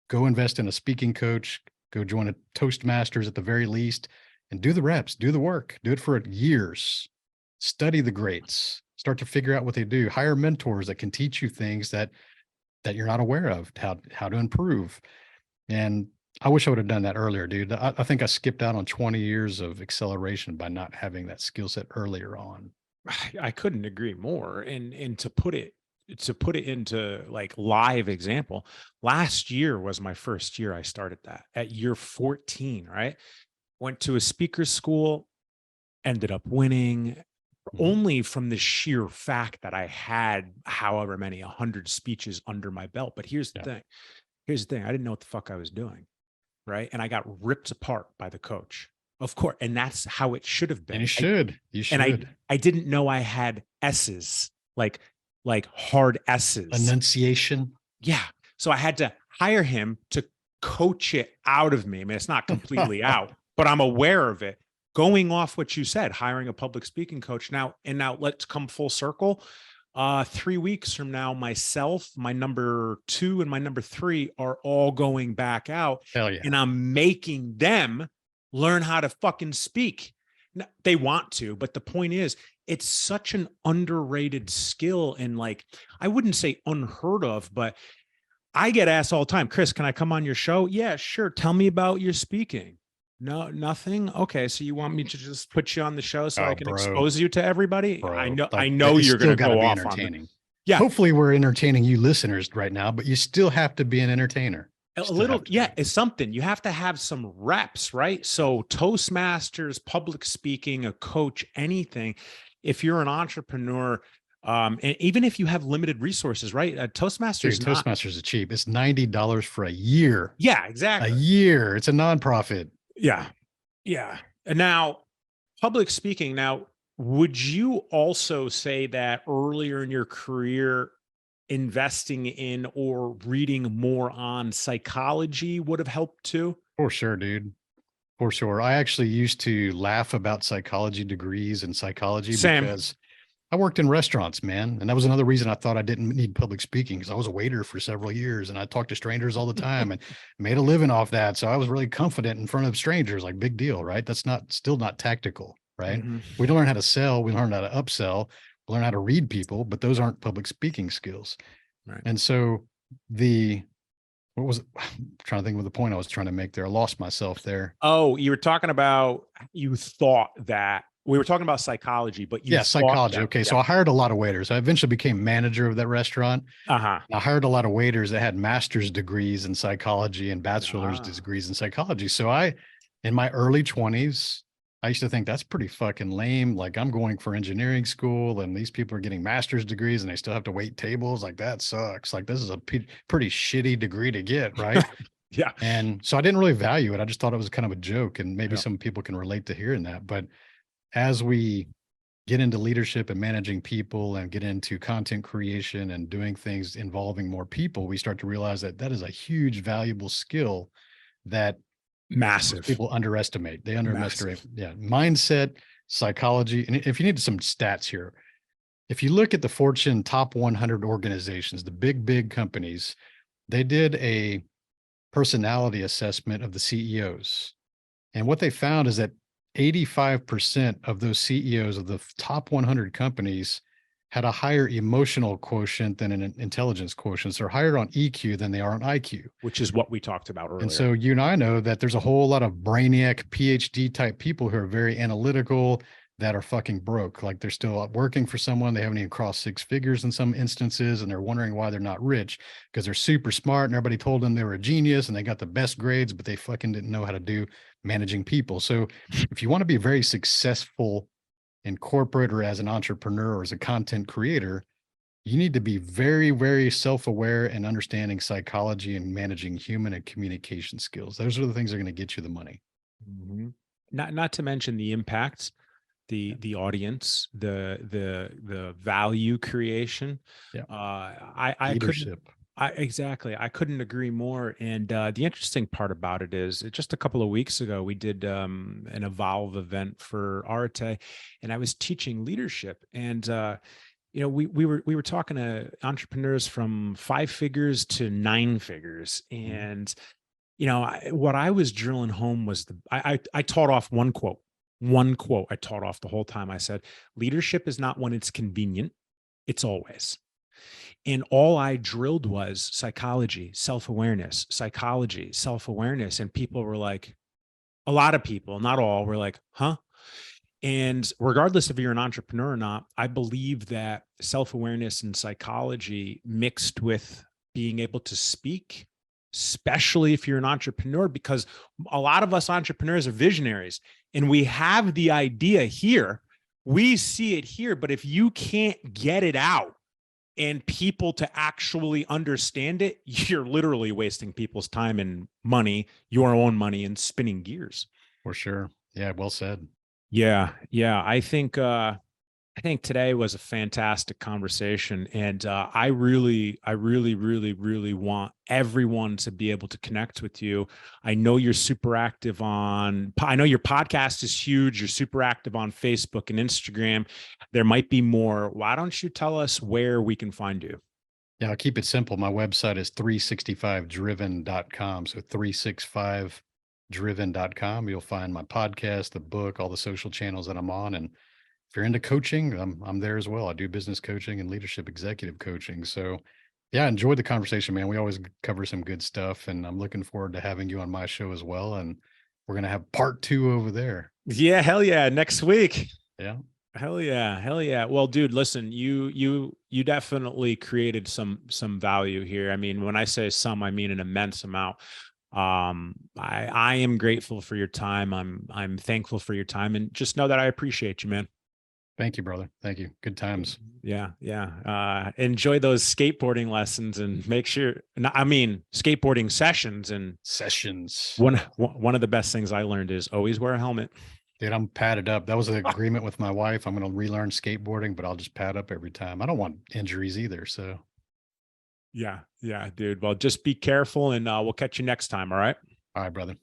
go invest in a speaking coach, go join a Toastmasters at the very least, and do the reps, do the work, do it for years, study the greats, start to figure out what they do, hire mentors that can teach you things that you're not aware of, how to improve. And I wish I would have done that earlier, dude. I think I skipped out on 20 years of acceleration by not having that skill set earlier on. I couldn't agree more. And to put it into like live example, last year was my first year I started that, at year 14, right? Went to a speaker school, ended up winning, only from the sheer fact that I had however many 100 speeches under my belt. But here's the thing. Here's the thing. I didn't know what the fuck I was doing. Right. And I got ripped apart by the coach, of course. And that's how it should have been. And you should. And I didn't know I had S's, like hard S's. Enunciation. Yeah. So I had to hire him to coach it out of me. I mean, it's not completely out, but I'm aware of it. Going off what you said, hiring a public speaking coach. Now let's come full circle. 3 weeks from now, myself, my number 2 and my number 3 are all going back out. Hell yeah. And I'm making them learn how to fucking speak. Now, they want to, but the point is, it's such an underrated skill, and like, I wouldn't say unheard of, but I get asked all the time, Chris, can I come on your show? Yeah, sure. Tell me about your speaking. No, nothing. Okay. So you want me to just put you on the show so I can expose you to everybody? Bro, I know you're going to go off on it. Yeah. Hopefully we're entertaining you listeners right now, but you still have to be an entertainer. A little. Yeah. It's something. You have to have some reps, right? So Toastmasters, public speaking, a coach, anything. If you're an entrepreneur, and even if you have limited resources, right? Toastmasters is cheap. It's $90 for a year. Yeah, exactly. A year. It's a nonprofit. Yeah. Yeah. And now, public speaking. Now, would you also say that earlier in your career, investing in or reading more on psychology would have helped too? For sure, dude. For sure. I actually used to laugh about psychology degrees and psychology because I worked in restaurants, man. And that was another reason I thought I didn't need public speaking, because I was a waiter for several years and I talked to strangers all the time and made a living off that. So I was really confident in front of strangers, like, big deal, right? That's still not tactical, right? Mm-hmm. We don't learn how to sell. We learn how to upsell. We learn how to read people, but those aren't public speaking skills. Right. And so I'm trying to think of the point I was trying to make there. I lost myself there. Oh, you were talking about, you thought that We were talking about psychology, but you Yeah, psychology. yeah, Okay. yeah. So I hired a lot of waiters. I eventually became manager of that restaurant. Uh-huh. I hired a lot of waiters that had master's degrees in psychology and bachelor's Ah. degrees in psychology. So in my early 20s, I used to think that's pretty fucking lame. Like I'm going for engineering school and these people are getting master's degrees and they still have to wait tables. Like that sucks. Like this is a pretty shitty degree to get, right? Yeah. And so I didn't really value it. I just thought it was kind of a joke, and maybe Yeah. some people can relate to hearing that. But as we get into leadership and managing people and get into content creation and doing things involving more people, we start to realize that that is a huge, valuable skill that most Massive. people underestimate. They underestimate, Massive. yeah, mindset, psychology. And if you need some stats here, if you look at the Fortune top 100 organizations, the big companies, they did a personality assessment of the CEOs. And what they found is that 85% of those CEOs of the top 100 companies had a higher emotional quotient than an intelligence quotient. So they're higher on EQ than they are on IQ. Which is what we talked about earlier. And so you and I know that there's a whole lot of brainiac PhD type people who are very analytical that are fucking broke. Like they're still working for someone. They haven't even crossed six figures in some instances. And they're wondering why they're not rich because they're super smart and everybody told them they were a genius and they got the best grades, but they fucking didn't know how to do managing people. So if you want to be very successful in corporate or as an entrepreneur or as a content creator, you need to be very, very self-aware and understanding psychology and managing human and communication skills. Those are the things that are going to get you the money. Mm-hmm. Not to mention the impact, the audience, the value creation. Yeah. I Leadership. Exactly. I couldn't agree more. And the interesting part about it is just a couple of weeks ago, we did an Evolve event for Arte, and I was teaching leadership. And we were talking to entrepreneurs from 5 figures to 9 figures. And, what I was drilling home was I taught off one quote I taught off the whole time. I said, leadership is not when it's convenient. It's always. And all I drilled was psychology, self-awareness, psychology, self-awareness. And people were like, a lot of people, not all, were like, huh? And regardless if you're an entrepreneur or not, I believe that self-awareness and psychology mixed with being able to speak, especially if you're an entrepreneur, because a lot of us entrepreneurs are visionaries and we have the idea here, we see it here, but if you can't get it out and people to actually understand it, you're literally wasting people's time and money, your own money, and spinning gears. For sure. Yeah, well said. Yeah. I think today was a fantastic conversation, and I really want everyone to be able to connect with you. I know you're super active I know your podcast is huge. You're super active on Facebook and Instagram. There might be more. Why don't you tell us where we can find you? Yeah, I'll keep it simple. My website is 365driven.com. So 365driven.com. You'll find my podcast, the book, all the social channels that I'm on. And if you're into coaching, I'm there as well. I do business coaching and leadership executive coaching. So yeah, I enjoyed the conversation, man. We always cover some good stuff, and I'm looking forward to having you on my show as well. And we're going to have part 2 over there. Yeah. Hell yeah. Next week. Yeah. Hell yeah. Well, dude, listen, you definitely created some value here. I mean, when I say some, I mean an immense amount. I am grateful for your time. I'm thankful for your time, and just know that I appreciate you, man. Thank you, brother. Thank you. Good times. Yeah. Enjoy those skateboarding lessons and make sure, skateboarding sessions. And sessions. One of the best things I learned is always wear a helmet. Dude, I'm padded up. That was an agreement with my wife. I'm going to relearn skateboarding, but I'll just pad up every time. I don't want injuries either. So yeah, dude. Well, just be careful, and we'll catch you next time. All right. All right, brother.